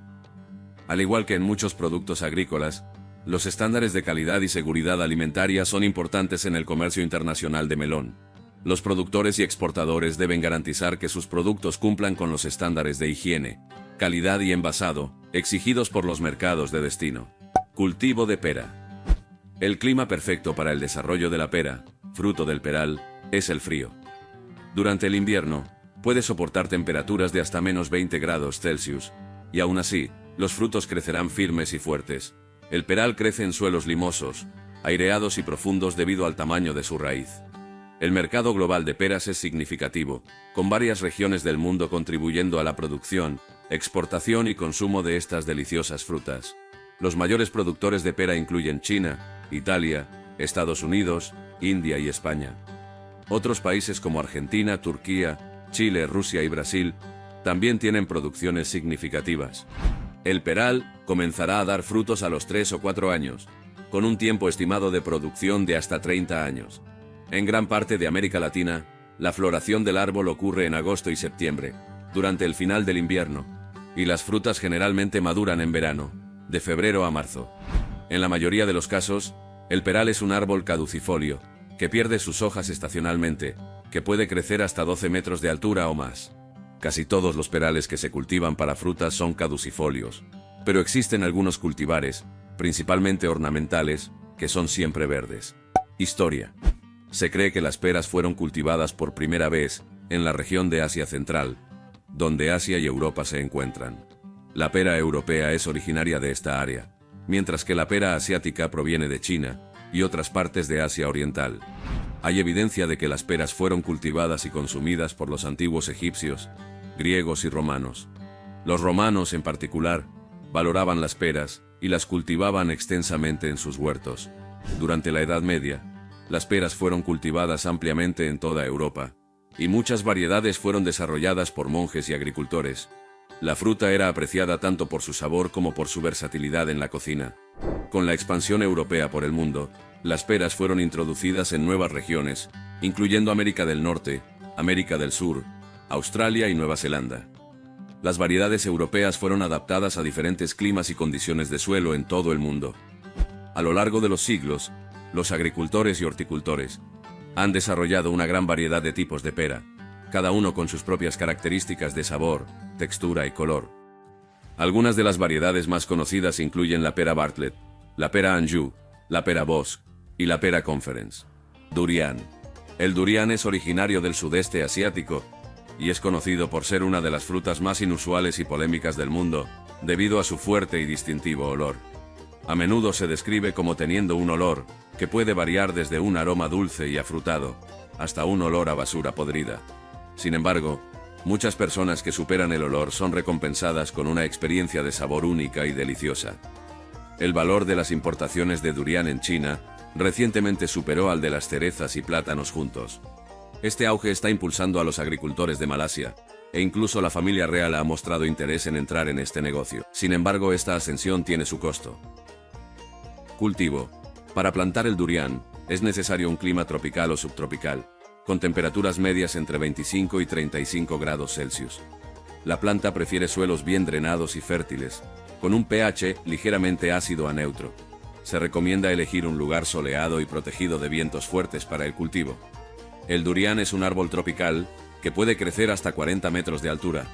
Al igual que en muchos productos agrícolas, los estándares de calidad y seguridad alimentaria son importantes en el comercio internacional de melón. Los productores y exportadores deben garantizar que sus productos cumplan con los estándares de higiene, calidad y envasado, exigidos por los mercados de destino. Cultivo de pera. El clima perfecto para el desarrollo de la pera, fruto del peral, es el frío. Durante el invierno, puede soportar temperaturas de hasta menos 20 grados Celsius, y aún así, los frutos crecerán firmes y fuertes. El peral crece en suelos limosos, aireados y profundos debido al tamaño de su raíz. El mercado global de peras es significativo, con varias regiones del mundo contribuyendo a la producción, exportación y consumo de estas deliciosas frutas. Los mayores productores de pera incluyen China, Italia, Estados Unidos, India y España. Otros países como Argentina, Turquía, Chile, Rusia y Brasil también tienen producciones significativas. El peral comenzará a dar frutos a los 3 o 4 años, con un tiempo estimado de producción de hasta 30 años. En gran parte de América Latina, la floración del árbol ocurre en agosto y septiembre, durante el final del invierno, y las frutas generalmente maduran en verano, de febrero a marzo. En la mayoría de los casos, el peral es un árbol caducifolio, que pierde sus hojas estacionalmente, que puede crecer hasta 12 metros de altura o más. Casi todos los perales que se cultivan para frutas son caducifolios, pero existen algunos cultivares, principalmente ornamentales, que son siempre verdes. Historia. Se cree que las peras fueron cultivadas por primera vez en la región de Asia Central, donde Asia y Europa se encuentran. La pera europea es originaria de esta área, mientras que la pera asiática proviene de China y otras partes de Asia Oriental. Hay evidencia de que las peras fueron cultivadas y consumidas por los antiguos egipcios, griegos y romanos. Los romanos, en particular, valoraban las peras y las cultivaban extensamente en sus huertos. Durante la Edad Media, las peras fueron cultivadas ampliamente en toda Europa, y muchas variedades fueron desarrolladas por monjes y agricultores. La fruta era apreciada tanto por su sabor como por su versatilidad en la cocina. Con la expansión europea por el mundo, las peras fueron introducidas en nuevas regiones, incluyendo América del Norte, América del Sur, Australia y Nueva Zelanda. Las variedades europeas fueron adaptadas a diferentes climas y condiciones de suelo en todo el mundo. A lo largo de los siglos, los agricultores y horticultores han desarrollado una gran variedad de tipos de pera, cada uno con sus propias características de sabor, textura y color. Algunas de las variedades más conocidas incluyen la pera Bartlett, la pera Anjou, la pera Bosc y la pera Conference. Durian. El durian es originario del sudeste asiático y es conocido por ser una de las frutas más inusuales y polémicas del mundo, debido a su fuerte y distintivo olor. A menudo se describe como teniendo un olor que puede variar desde un aroma dulce y afrutado hasta un olor a basura podrida. Sin embargo, muchas personas que superan el olor son recompensadas con una experiencia de sabor única y deliciosa. El valor de las importaciones de durian en China recientemente superó al de las cerezas y plátanos juntos. Este auge está impulsando a los agricultores de Malasia, e incluso la familia real ha mostrado interés en entrar en este negocio. Sin embargo, esta ascensión tiene su costo. Cultivo. Para plantar el durian, es necesario un clima tropical o subtropical, con temperaturas medias entre 25 y 35 grados Celsius. La planta prefiere suelos bien drenados y fértiles, con un pH ligeramente ácido a neutro. Se recomienda elegir un lugar soleado y protegido de vientos fuertes para el cultivo. El durian es un árbol tropical que puede crecer hasta 40 metros de altura.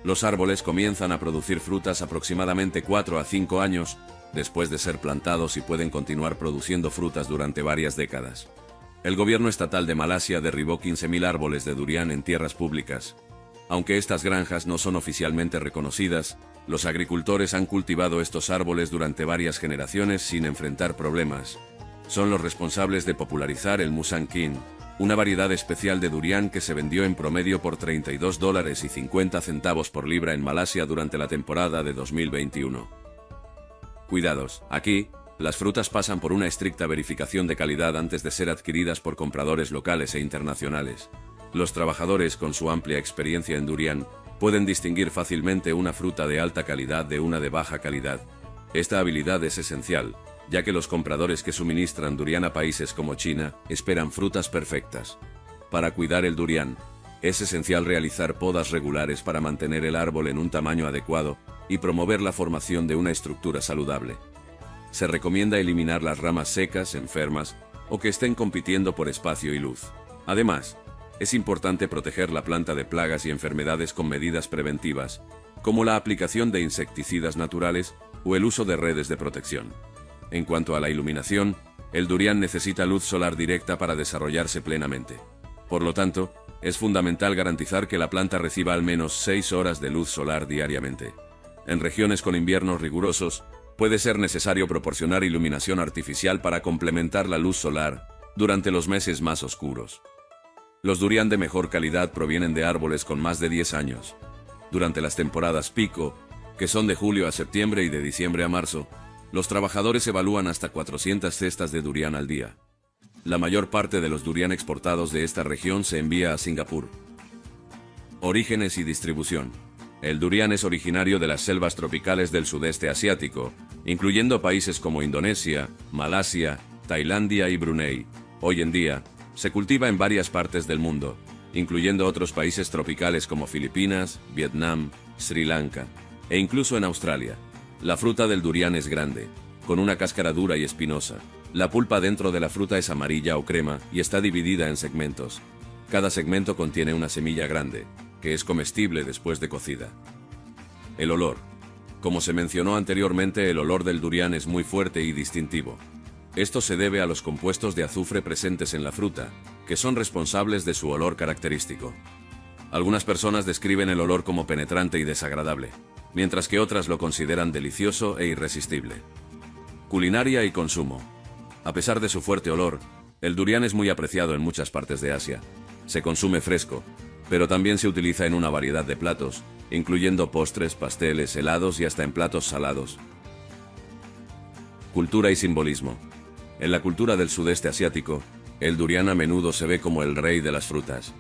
Los árboles comienzan a producir frutas aproximadamente 4 a 5 años después de ser plantados y pueden continuar produciendo frutas durante varias décadas. El gobierno estatal de Malasia derribó 15.000 árboles de durian en tierras públicas. Aunque estas granjas no son oficialmente reconocidas, los agricultores han cultivado estos árboles durante varias generaciones sin enfrentar problemas. Son los responsables de popularizar el Musang King, una variedad especial de durian que se vendió en promedio por $32.50 por libra en Malasia durante la temporada de 2021. Cuidados. Aquí, las frutas pasan por una estricta verificación de calidad antes de ser adquiridas por compradores locales e internacionales. Los trabajadores, con su amplia experiencia en durian, pueden distinguir fácilmente una fruta de alta calidad de una de baja calidad. Esta habilidad es esencial, ya que los compradores que suministran durian a países como China esperan frutas perfectas. Para cuidar el durian, es esencial realizar podas regulares para mantener el árbol en un tamaño adecuado y promover la formación de una estructura saludable. Se recomienda eliminar las ramas secas, enfermas o que estén compitiendo por espacio y luz. Además, es importante proteger la planta de plagas y enfermedades con medidas preventivas, como la aplicación de insecticidas naturales o el uso de redes de protección. En cuanto a la iluminación, el durian necesita luz solar directa para desarrollarse plenamente. Por lo tanto, es fundamental garantizar que la planta reciba al menos 6 horas de luz solar diariamente. En regiones con inviernos rigurosos, puede ser necesario proporcionar iluminación artificial para complementar la luz solar durante los meses más oscuros. Los durian de mejor calidad provienen de árboles con más de 10 años. Durante las temporadas pico, que son de julio a septiembre y de diciembre a marzo, los trabajadores evalúan hasta 400 cestas de durian al día. La mayor parte de los durian exportados de esta región se envía a Singapur. Orígenes y distribución. El durian es originario de las selvas tropicales del sudeste asiático, incluyendo países como Indonesia, Malasia, Tailandia y Brunei. Hoy en día, se cultiva en varias partes del mundo, incluyendo otros países tropicales como Filipinas, Vietnam, Sri Lanka, e incluso en Australia. La fruta del durian es grande, con una cáscara dura y espinosa. La pulpa dentro de la fruta es amarilla o crema y está dividida en segmentos. Cada segmento contiene una semilla grande, que es comestible después de cocida. El olor. Como se mencionó anteriormente, el olor del durian es muy fuerte y distintivo. Esto se debe a los compuestos de azufre presentes en la fruta, que son responsables de su olor característico. Algunas personas describen el olor como penetrante y desagradable, mientras que otras lo consideran delicioso e irresistible. Culinaria y consumo. A pesar de su fuerte olor, el durian es muy apreciado en muchas partes de Asia. Se consume fresco, pero también se utiliza en una variedad de platos, incluyendo postres, pasteles, helados y hasta en platos salados. Cultura y simbolismo. En la cultura del sudeste asiático, el durian a menudo se ve como el rey de las frutas.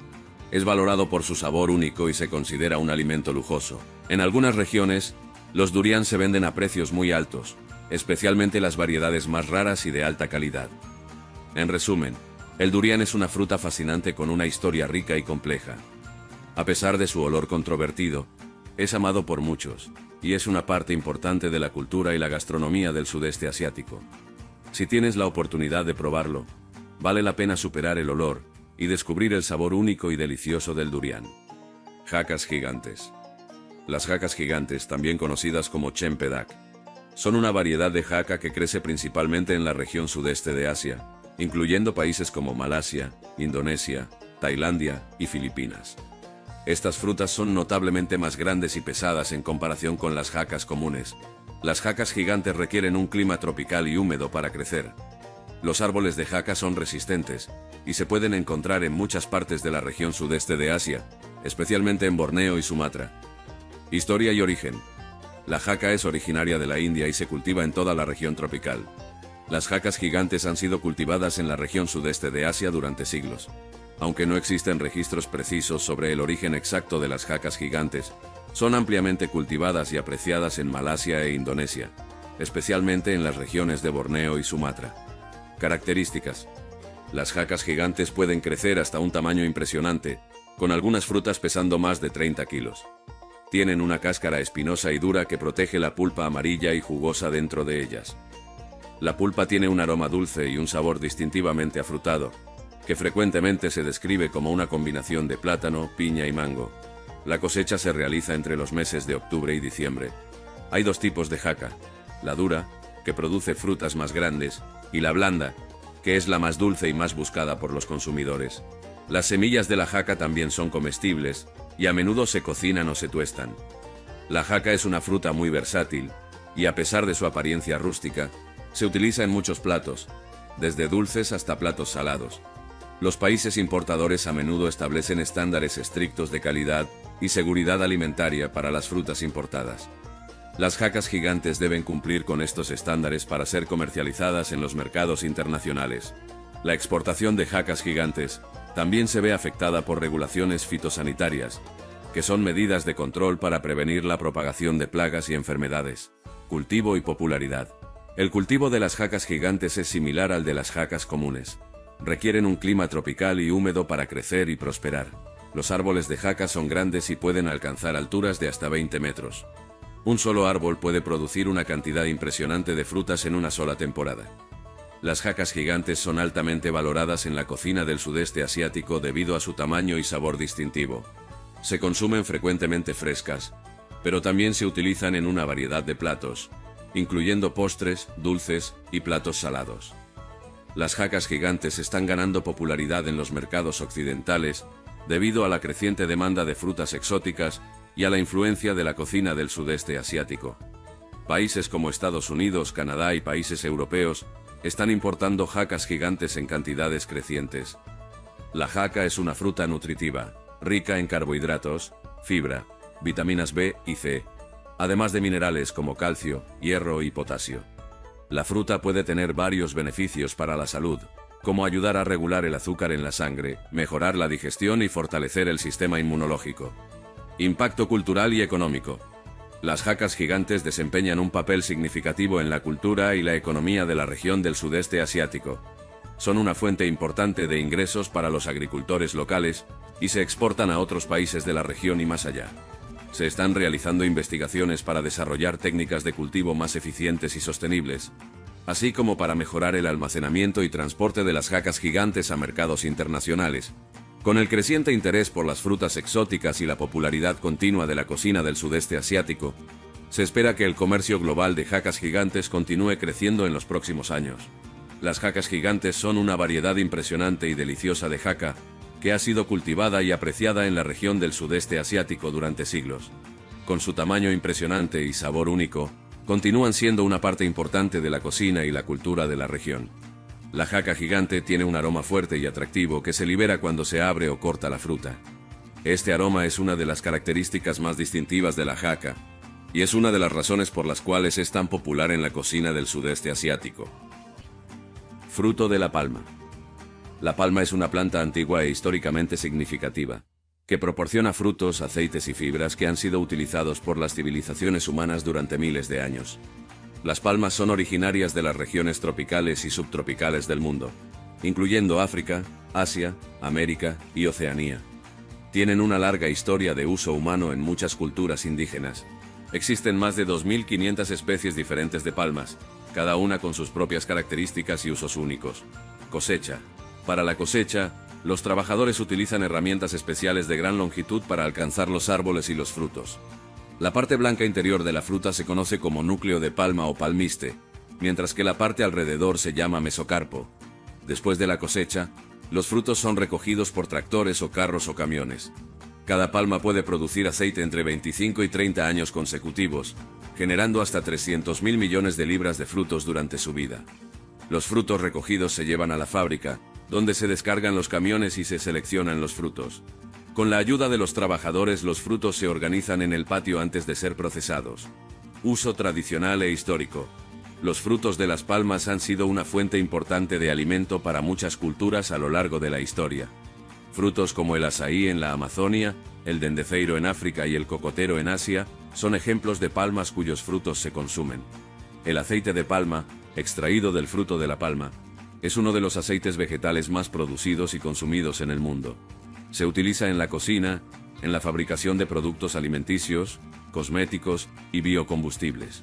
Es valorado por su sabor único y se considera un alimento lujoso. En algunas regiones, los durian se venden a precios muy altos, especialmente las variedades más raras y de alta calidad. En resumen, el durian es una fruta fascinante con una historia rica y compleja. A pesar de su olor controvertido, es amado por muchos, y es una parte importante de la cultura y la gastronomía del sudeste asiático. Si tienes la oportunidad de probarlo, vale la pena superar el olor y descubrir el sabor único y delicioso del durian. Jacas gigantes. Las jacas gigantes, también conocidas como chempedak, son una variedad de jaca que crece principalmente en la región sudeste de Asia, incluyendo países como Malasia, Indonesia, Tailandia y Filipinas. Estas frutas son notablemente más grandes y pesadas en comparación con las jacas comunes. Las jacas gigantes requieren un clima tropical y húmedo para crecer. Los árboles de jaca son resistentes y se pueden encontrar en muchas partes de la región sudeste de Asia, especialmente en Borneo y Sumatra. Historia y origen. La jaca es originaria de la India y se cultiva en toda la región tropical. Las jacas gigantes han sido cultivadas en la región sudeste de Asia durante siglos. Aunque no existen registros precisos sobre el origen exacto de las jacas gigantes, son ampliamente cultivadas y apreciadas en Malasia e Indonesia, especialmente en las regiones de Borneo y Sumatra. Características. Las jacas gigantes pueden crecer hasta un tamaño impresionante, con algunas frutas pesando más de 30 kilos. Tienen una cáscara espinosa y dura que protege la pulpa amarilla y jugosa dentro de ellas. La pulpa tiene un aroma dulce y un sabor distintivamente afrutado, que frecuentemente se describe como una combinación de plátano, piña y mango. La cosecha se realiza entre los meses de octubre y diciembre. Hay dos tipos de jaca: la dura, que produce frutas más grandes, y la blanda, que es la más dulce y más buscada por los consumidores. Las semillas de la jaca también son comestibles, y a menudo se cocinan o se tuestan. La jaca es una fruta muy versátil, y a pesar de su apariencia rústica, se utiliza en muchos platos, desde dulces hasta platos salados. Los países importadores a menudo establecen estándares estrictos de calidad y seguridad alimentaria para las frutas importadas. Las jacas gigantes deben cumplir con estos estándares para ser comercializadas en los mercados internacionales. La exportación de jacas gigantes también se ve afectada por regulaciones fitosanitarias, que son medidas de control para prevenir la propagación de plagas y enfermedades. Cultivo y popularidad. El cultivo de las jacas gigantes es similar al de las jacas comunes. Requieren un clima tropical y húmedo para crecer y prosperar. Los árboles de jaca son grandes y pueden alcanzar alturas de hasta 20 metros. Un solo árbol puede producir una cantidad impresionante de frutas en una sola temporada. Las jacas gigantes son altamente valoradas en la cocina del sudeste asiático debido a su tamaño y sabor distintivo. Se consumen frecuentemente frescas, pero también se utilizan en una variedad de platos, incluyendo postres, dulces y platos salados. Las jacas gigantes están ganando popularidad en los mercados occidentales debido a la creciente demanda de frutas exóticas y a la influencia de la cocina del sudeste asiático. Países como Estados Unidos, Canadá y países europeos están importando jacas gigantes en cantidades crecientes. La jaca es una fruta nutritiva, rica en carbohidratos, fibra, vitaminas B y C, además de minerales como calcio, hierro y potasio. La fruta puede tener varios beneficios para la salud, como ayudar a regular el azúcar en la sangre, mejorar la digestión y fortalecer el sistema inmunológico. Impacto cultural y económico. Las jacas gigantes desempeñan un papel significativo en la cultura y la economía de la región del sudeste asiático. Son una fuente importante de ingresos para los agricultores locales y se exportan a otros países de la región y más allá. Se están realizando investigaciones para desarrollar técnicas de cultivo más eficientes y sostenibles, así como para mejorar el almacenamiento y transporte de las jacas gigantes a mercados internacionales. Con el creciente interés por las frutas exóticas y la popularidad continua de la cocina del sudeste asiático, se espera que el comercio global de jacas gigantes continúe creciendo en los próximos años. Las jacas gigantes son una variedad impresionante y deliciosa de jaca, que ha sido cultivada y apreciada en la región del sudeste asiático durante siglos. Con su tamaño impresionante y sabor único, continúan siendo una parte importante de la cocina y la cultura de la región. La jaca gigante tiene un aroma fuerte y atractivo que se libera cuando se abre o corta la fruta. Este aroma es una de las características más distintivas de la jaca, y es una de las razones por las cuales es tan popular en la cocina del sudeste asiático. Fruto de la palma. La palma es una planta antigua e históricamente significativa, que proporciona frutos, aceites y fibras que han sido utilizados por las civilizaciones humanas durante miles de años. Las palmas son originarias de las regiones tropicales y subtropicales del mundo, incluyendo África, Asia, América y Oceanía. Tienen una larga historia de uso humano en muchas culturas indígenas. Existen más de 2.500 especies diferentes de palmas, cada una con sus propias características y usos únicos. Cosecha. Para la cosecha, los trabajadores utilizan herramientas especiales de gran longitud para alcanzar los árboles y los frutos. La parte blanca interior de la fruta se conoce como núcleo de palma o palmiste, mientras que la parte alrededor se llama mesocarpo. Después de la cosecha, los frutos son recogidos por tractores o carros o camiones. Cada palma puede producir aceite entre 25 y 30 años consecutivos, generando hasta 300.000 millones de libras de frutos durante su vida. Los frutos recogidos se llevan a la fábrica, donde se descargan los camiones y se seleccionan los frutos. Con la ayuda de los trabajadores, los frutos se organizan en el patio antes de ser procesados. Uso tradicional e histórico. Los frutos de las palmas han sido una fuente importante de alimento para muchas culturas a lo largo de la historia. Frutos como el azaí en la Amazonia, el dendeceiro en África y el cocotero en Asia, son ejemplos de palmas cuyos frutos se consumen. El aceite de palma, extraído del fruto de la palma, es uno de los aceites vegetales más producidos y consumidos en el mundo. Se utiliza en la cocina, en la fabricación de productos alimenticios, cosméticos y biocombustibles.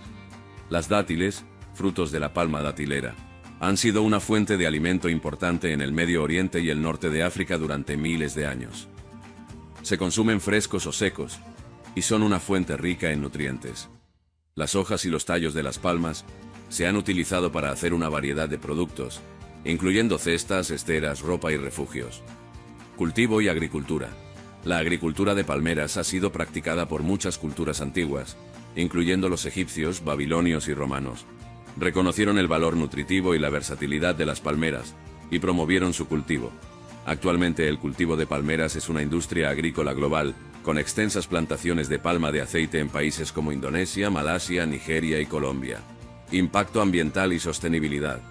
Las dátiles, frutos de la palma datilera, han sido una fuente de alimento importante en el Medio Oriente y el norte de África durante miles de años. Se consumen frescos o secos, y son una fuente rica en nutrientes. Las hojas y los tallos de las palmas se han utilizado para hacer una variedad de productos, incluyendo cestas, esteras, ropa y refugios. Cultivo y agricultura. La agricultura de palmeras ha sido practicada por muchas culturas antiguas, incluyendo los egipcios, babilonios y romanos. Reconocieron el valor nutritivo y la versatilidad de las palmeras, y promovieron su cultivo. Actualmente el cultivo de palmeras es una industria agrícola global, con extensas plantaciones de palma de aceite en países como Indonesia, Malasia, Nigeria y Colombia. Impacto ambiental y sostenibilidad.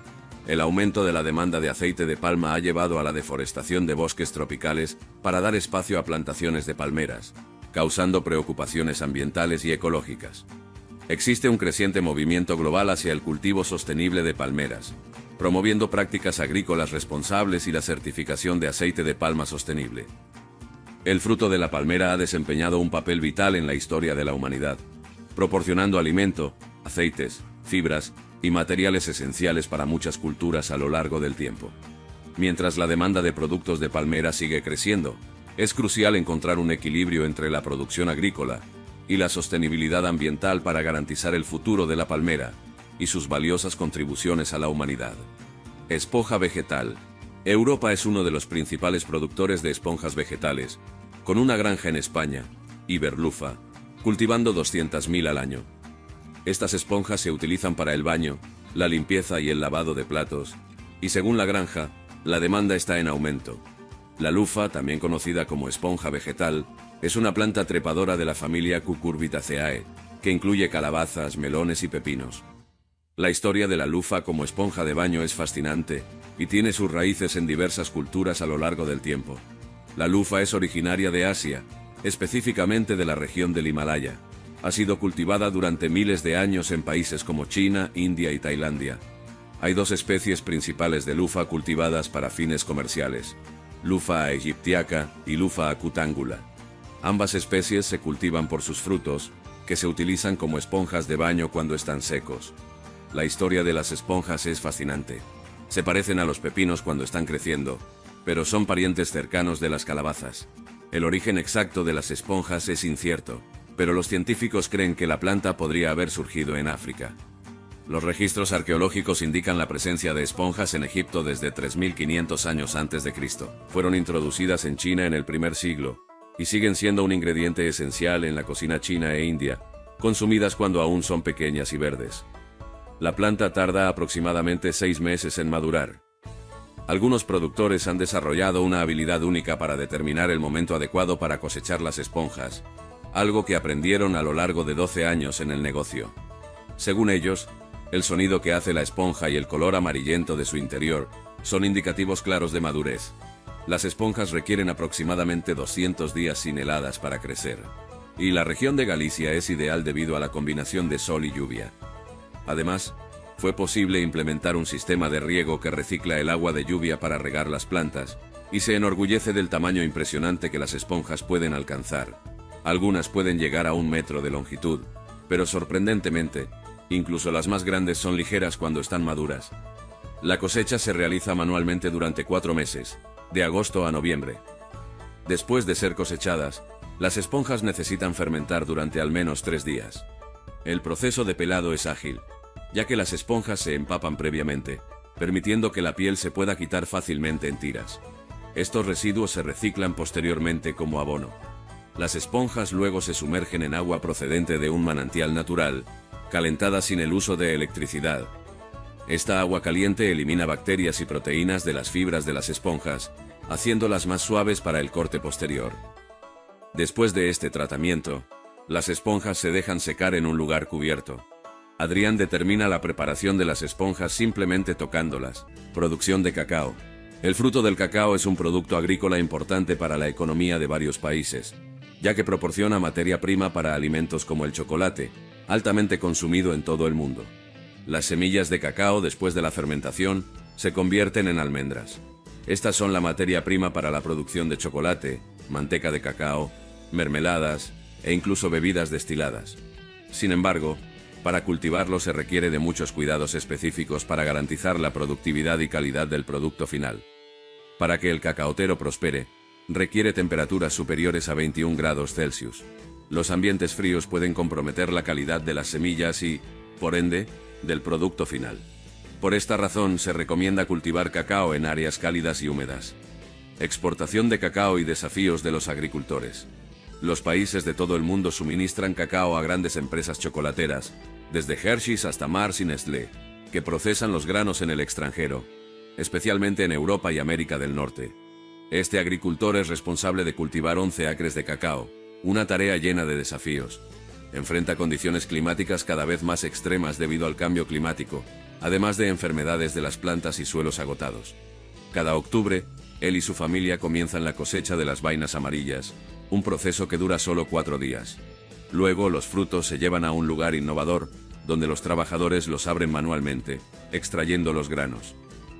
El aumento de la demanda de aceite de palma ha llevado a la deforestación de bosques tropicales para dar espacio a plantaciones de palmeras. causando preocupaciones ambientales y ecológicas. Existe un creciente movimiento global hacia el cultivo sostenible de palmeras, promoviendo prácticas agrícolas responsables y la certificación de aceite de palma sostenible. El fruto de la palmera ha desempeñado un papel vital en la historia de la humanidad, proporcionando alimento, aceites, fibras y materiales esenciales para muchas culturas a lo largo del tiempo. Mientras la demanda de productos de palmera sigue creciendo, es crucial encontrar un equilibrio entre la producción agrícola y la sostenibilidad ambiental para garantizar el futuro de la palmera y sus valiosas contribuciones a la humanidad. Esponja vegetal. Europa es uno de los principales productores de esponjas vegetales, con una granja en España, Iberlufa, cultivando 200.000 al año. Estas esponjas se utilizan para el baño, la limpieza y el lavado de platos, y según la granja, la demanda está en aumento. La lufa, también conocida como esponja vegetal, es una planta trepadora de la familia Cucurbitaceae, que incluye calabazas, melones y pepinos. La historia de la lufa como esponja de baño es fascinante, y tiene sus raíces en diversas culturas a lo largo del tiempo. La lufa es originaria de Asia, específicamente de la región del Himalaya. Ha sido cultivada durante miles de años en países como China, India y Tailandia. Hay dos especies principales de lufa cultivadas para fines comerciales: Lufa aegyptiaca y Lufa acutangula. Ambas especies se cultivan por sus frutos, que se utilizan como esponjas de baño cuando están secos. La historia de las esponjas es fascinante. Se parecen a los pepinos cuando están creciendo, pero son parientes cercanos de las calabazas. El origen exacto de las esponjas es incierto, pero los científicos creen que la planta podría haber surgido en África. Los registros arqueológicos indican la presencia de esponjas en Egipto desde 3.500 años antes de Cristo. Fueron introducidas en China en el primer siglo, y siguen siendo un ingrediente esencial en la cocina china e india, consumidas cuando aún son pequeñas y verdes. La planta tarda aproximadamente 6 meses en madurar. Algunos productores han desarrollado una habilidad única para determinar el momento adecuado para cosechar las esponjas, algo que aprendieron a lo largo de 12 años en el negocio. Según ellos, el sonido que hace la esponja y el color amarillento de su interior son indicativos claros de madurez. Las esponjas requieren aproximadamente 200 días sin heladas para crecer, y la región de Galicia es ideal debido a la combinación de sol y lluvia. Además, fue posible implementar un sistema de riego que recicla el agua de lluvia para regar las plantas, y se enorgullece del tamaño impresionante que las esponjas pueden alcanzar. Algunas pueden llegar a 1 metro de longitud, pero sorprendentemente, incluso las más grandes son ligeras cuando están maduras. La cosecha se realiza manualmente durante 4 meses, de agosto a noviembre. Después de ser cosechadas, las esponjas necesitan fermentar durante al menos 3 días. El proceso de pelado es ágil, ya que las esponjas se empapan previamente, permitiendo que la piel se pueda quitar fácilmente en tiras. Estos residuos se reciclan posteriormente como abono. Las esponjas luego se sumergen en agua procedente de un manantial natural, calentada sin el uso de electricidad. Esta agua caliente elimina bacterias y proteínas de las fibras de las esponjas, haciéndolas más suaves para el corte posterior. Después de este tratamiento, las esponjas se dejan secar en un lugar cubierto. Adrián determina la preparación de las esponjas simplemente tocándolas. Producción de cacao. El fruto del cacao es un producto agrícola importante para la economía de varios países, ya que proporciona materia prima para alimentos como el chocolate, altamente consumido en todo el mundo. Las semillas de cacao, después de la fermentación, se convierten en almendras. Estas son la materia prima para la producción de chocolate, manteca de cacao, mermeladas e incluso bebidas destiladas. Sin embargo, para cultivarlo se requiere de muchos cuidados específicos para garantizar la productividad y calidad del producto final. Para que el cacaotero prospere, requiere temperaturas superiores a 21 grados Celsius. Los ambientes fríos pueden comprometer la calidad de las semillas y, por ende, del producto final. Por esta razón se recomienda cultivar cacao en áreas cálidas y húmedas. Exportación de cacao y desafíos de los agricultores. Los países de todo el mundo suministran cacao a grandes empresas chocolateras, desde Hershey's hasta Mars y Nestlé, que procesan los granos en el extranjero, especialmente en Europa y América del Norte. Este agricultor es responsable de cultivar 11 acres de cacao, una tarea llena de desafíos. Enfrenta condiciones climáticas cada vez más extremas debido al cambio climático, además de enfermedades de las plantas y suelos agotados. Cada octubre, él y su familia comienzan la cosecha de las vainas amarillas, un proceso que dura solo 4 días. Luego los frutos se llevan a un lugar innovador, donde los trabajadores los abren manualmente, extrayendo los granos.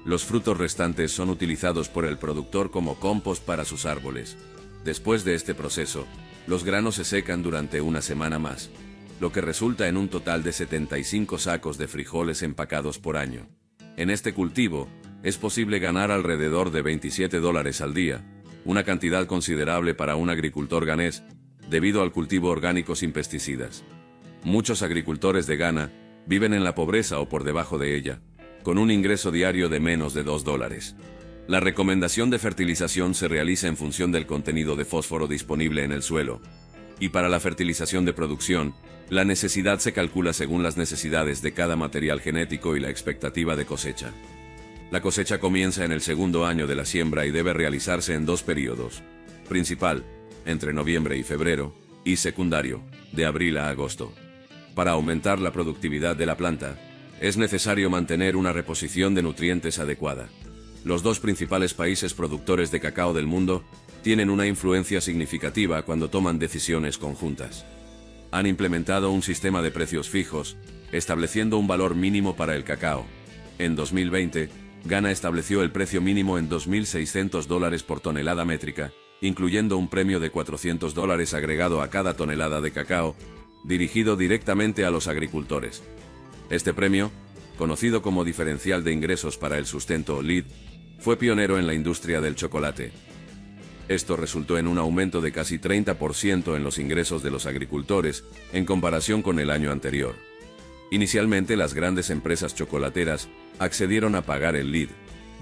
Los frutos restantes son utilizados por el productor como compost para sus árboles. Después de este proceso, los granos se secan durante una semana más, lo que resulta en un total de 75 sacos de frijoles empacados por año. En este cultivo, es posible ganar alrededor de $27 al día, una cantidad considerable para un agricultor ganés, debido al cultivo orgánico sin pesticidas. Muchos agricultores de Ghana viven en la pobreza o por debajo de ella, con un ingreso diario de menos de $2. La recomendación de fertilización se realiza en función del contenido de fósforo disponible en el suelo, y para la fertilización de producción, la necesidad se calcula según las necesidades de cada material genético y la expectativa de cosecha. La cosecha comienza en el segundo año de la siembra y debe realizarse en 2 períodos: principal, entre noviembre y febrero, y secundario, de abril a agosto. Para aumentar la productividad de la planta, es necesario mantener una reposición de nutrientes adecuada. Los 2 principales países productores de cacao del mundo tienen una influencia significativa cuando toman decisiones conjuntas. Han implementado un sistema de precios fijos, estableciendo un valor mínimo para el cacao. En 2020, Ghana estableció el precio mínimo en $2.600 por tonelada métrica, incluyendo un premio de $400 agregado a cada tonelada de cacao, dirigido directamente a los agricultores. Este premio, conocido como diferencial de ingresos para el sustento LID, fue pionero en la industria del chocolate. Esto resultó en un aumento de casi 30% en los ingresos de los agricultores en comparación con el año anterior. Inicialmente las grandes empresas chocolateras accedieron a pagar el LID,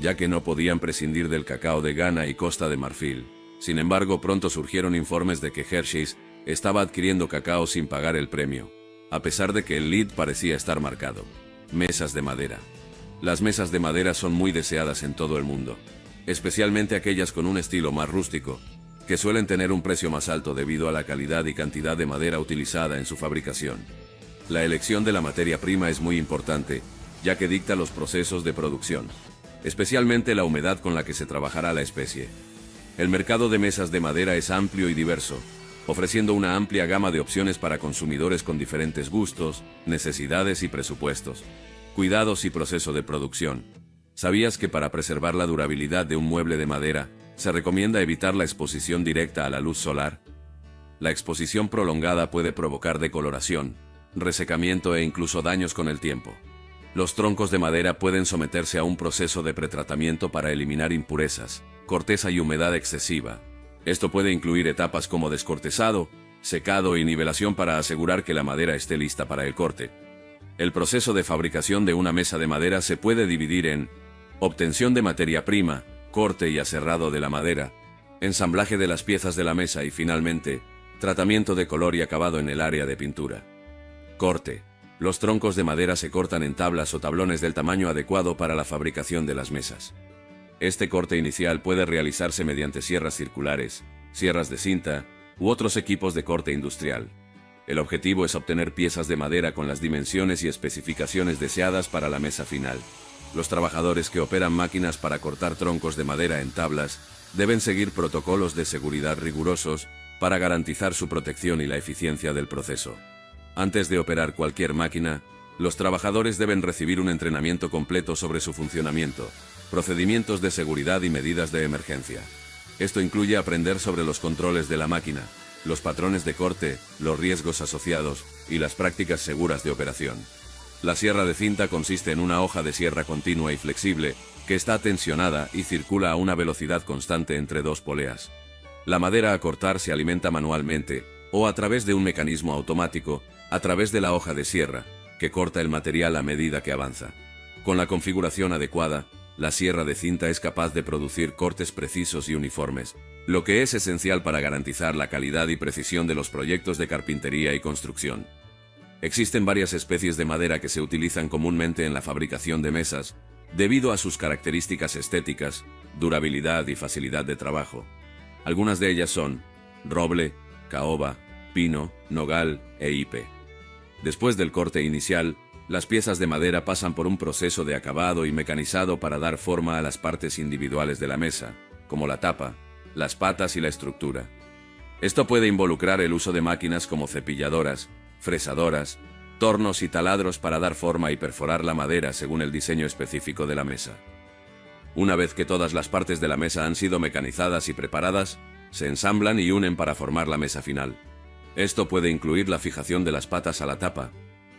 ya que no podían prescindir del cacao de Ghana y Costa de Marfil. Sin embargo, pronto surgieron informes de que Hershey's estaba adquiriendo cacao sin pagar el premio, a pesar de que el LID parecía estar marcado. Mesas de madera. Las mesas de madera son muy deseadas en todo el mundo, especialmente aquellas con un estilo más rústico, que suelen tener un precio más alto debido a la calidad y cantidad de madera utilizada en su fabricación. La elección de la materia prima es muy importante, ya que dicta los procesos de producción, especialmente la humedad con la que se trabajará la especie. El mercado de mesas de madera es amplio y diverso, ofreciendo una amplia gama de opciones para consumidores con diferentes gustos, necesidades y presupuestos. Cuidados y proceso de producción. ¿Sabías que para preservar la durabilidad de un mueble de madera, se recomienda evitar la exposición directa a la luz solar? La exposición prolongada puede provocar decoloración, resecamiento e incluso daños con el tiempo. Los troncos de madera pueden someterse a un proceso de pretratamiento para eliminar impurezas, corteza y humedad excesiva. Esto puede incluir etapas como descortezado, secado y nivelación para asegurar que la madera esté lista para el corte. El proceso de fabricación de una mesa de madera se puede dividir en obtención de materia prima, corte y aserrado de la madera, ensamblaje de las piezas de la mesa y finalmente, tratamiento de color y acabado en el área de pintura. Corte. Los troncos de madera se cortan en tablas o tablones del tamaño adecuado para la fabricación de las mesas. Este corte inicial puede realizarse mediante sierras circulares, sierras de cinta u otros equipos de corte industrial. El objetivo es obtener piezas de madera con las dimensiones y especificaciones deseadas para la mesa final. Los trabajadores que operan máquinas para cortar troncos de madera en tablas deben seguir protocolos de seguridad rigurosos para garantizar su protección y la eficiencia del proceso. Antes de operar cualquier máquina, los trabajadores deben recibir un entrenamiento completo sobre su funcionamiento, procedimientos de seguridad y medidas de emergencia. Esto incluye aprender sobre los controles de la máquina, los patrones de corte, los riesgos asociados y las prácticas seguras de operación. La sierra de cinta consiste en una hoja de sierra continua y flexible que está tensionada y circula a una velocidad constante entre 2 poleas. La madera a cortar se alimenta manualmente o a través de un mecanismo automático, a través de la hoja de sierra, que corta el material a medida que avanza. Con la configuración adecuada, la sierra de cinta es capaz de producir cortes precisos y uniformes, lo que es esencial para garantizar la calidad y precisión de los proyectos de carpintería y construcción. Existen varias especies de madera que se utilizan comúnmente en la fabricación de mesas, debido a sus características estéticas, durabilidad y facilidad de trabajo. Algunas de ellas son roble, caoba, pino, nogal e hipe. Después del corte inicial, las piezas de madera pasan por un proceso de acabado y mecanizado para dar forma a las partes individuales de la mesa, como la tapa, las patas y la estructura. Esto puede involucrar el uso de máquinas como cepilladoras, fresadoras, tornos y taladros para dar forma y perforar la madera según el diseño específico de la mesa. Una vez que todas las partes de la mesa han sido mecanizadas y preparadas, se ensamblan y unen para formar la mesa final. Esto puede incluir la fijación de las patas a la tapa,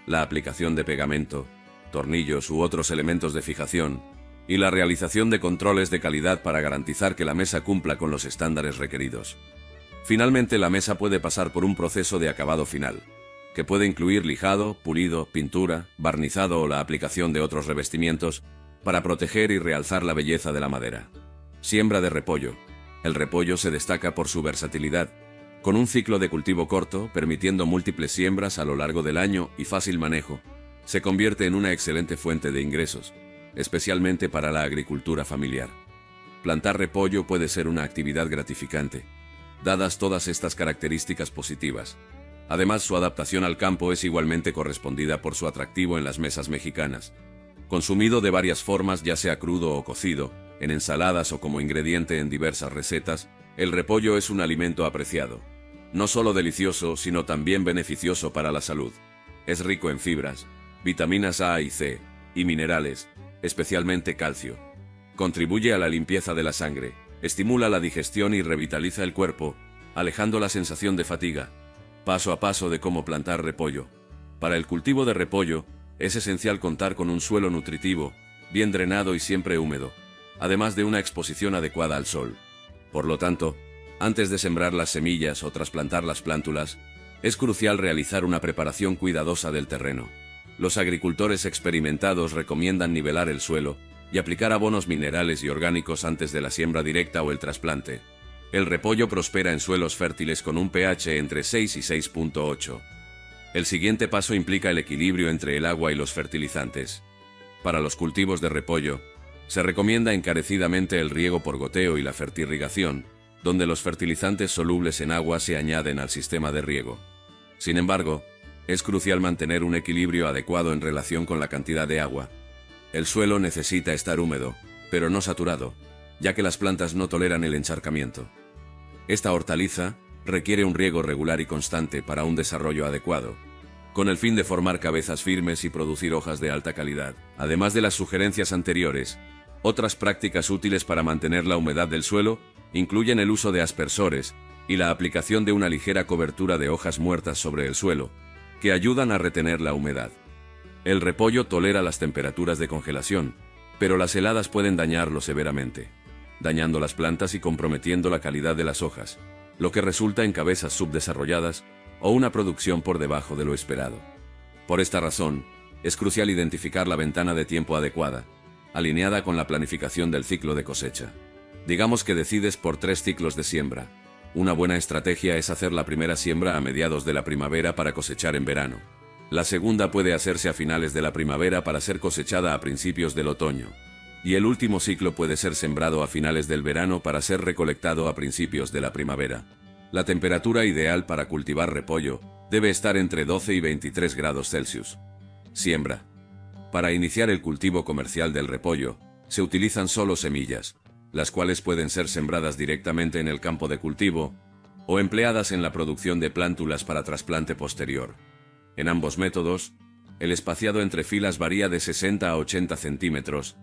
la aplicación de pegamento, tornillos u otros elementos de fijación, y la realización de controles de calidad para garantizar que la mesa cumpla con los estándares requeridos. Finalmente, la mesa puede pasar por un proceso de acabado final, que puede incluir lijado, pulido, pintura, barnizado o la aplicación de otros revestimientos para proteger y realzar la belleza de la madera. Siembra de repollo. El repollo se destaca por su versatilidad, con un ciclo de cultivo corto, permitiendo múltiples siembras a lo largo del año y fácil manejo. Se convierte en una excelente fuente de ingresos, especialmente para la agricultura familiar. Plantar repollo puede ser una actividad gratificante, dadas todas estas características positivas. Además, su adaptación al campo es igualmente correspondida por su atractivo en las mesas mexicanas. Consumido de varias formas, ya sea crudo o cocido, en ensaladas o como ingrediente en diversas recetas, el repollo es un alimento apreciado. No solo delicioso, sino también beneficioso para la salud. Es rico en fibras, vitaminas A y C, y minerales, especialmente calcio. Contribuye a la limpieza de la sangre, estimula la digestión y revitaliza el cuerpo, alejando la sensación de fatiga. Paso a paso de cómo plantar repollo. Para el cultivo de repollo, es esencial contar con un suelo nutritivo, bien drenado y siempre húmedo, además de una exposición adecuada al sol. Por lo tanto, antes de sembrar las semillas o trasplantar las plántulas, es crucial realizar una preparación cuidadosa del terreno. Los agricultores experimentados recomiendan nivelar el suelo y aplicar abonos minerales y orgánicos antes de la siembra directa o el trasplante. El repollo prospera en suelos fértiles con un pH entre 6 y 6.8. El siguiente paso implica el equilibrio entre el agua y los fertilizantes. Para los cultivos de repollo, se recomienda encarecidamente el riego por goteo y la fertirrigación, donde los fertilizantes solubles en agua se añaden al sistema de riego. Sin embargo, es crucial mantener un equilibrio adecuado en relación con la cantidad de agua. El suelo necesita estar húmedo, pero no saturado, ya que las plantas no toleran el encharcamiento. Esta hortaliza requiere un riego regular y constante para un desarrollo adecuado, con el fin de formar cabezas firmes y producir hojas de alta calidad. Además de las sugerencias anteriores, otras prácticas útiles para mantener la humedad del suelo incluyen el uso de aspersores y la aplicación de una ligera cobertura de hojas muertas sobre el suelo, que ayudan a retener la humedad. El repollo tolera las temperaturas de congelación, pero las heladas pueden dañarlo severamente, dañando las plantas y comprometiendo la calidad de las hojas, lo que resulta en cabezas subdesarrolladas o una producción por debajo de lo esperado. Por esta razón, es crucial identificar la ventana de tiempo adecuada, alineada con la planificación del ciclo de cosecha. Digamos que decides por 3 ciclos de siembra. Una buena estrategia es hacer la primera siembra a mediados de la primavera para cosechar en verano. La segunda puede hacerse a finales de la primavera para ser cosechada a principios del otoño. Y el último ciclo puede ser sembrado a finales del verano para ser recolectado a principios de la primavera. La temperatura ideal para cultivar repollo debe estar entre 12 y 23 grados Celsius. Siembra. Para iniciar el cultivo comercial del repollo, se utilizan solo semillas, las cuales pueden ser sembradas directamente en el campo de cultivo o empleadas en la producción de plántulas para trasplante posterior. En ambos métodos, el espaciado entre filas varía de 60 a 80 centímetros,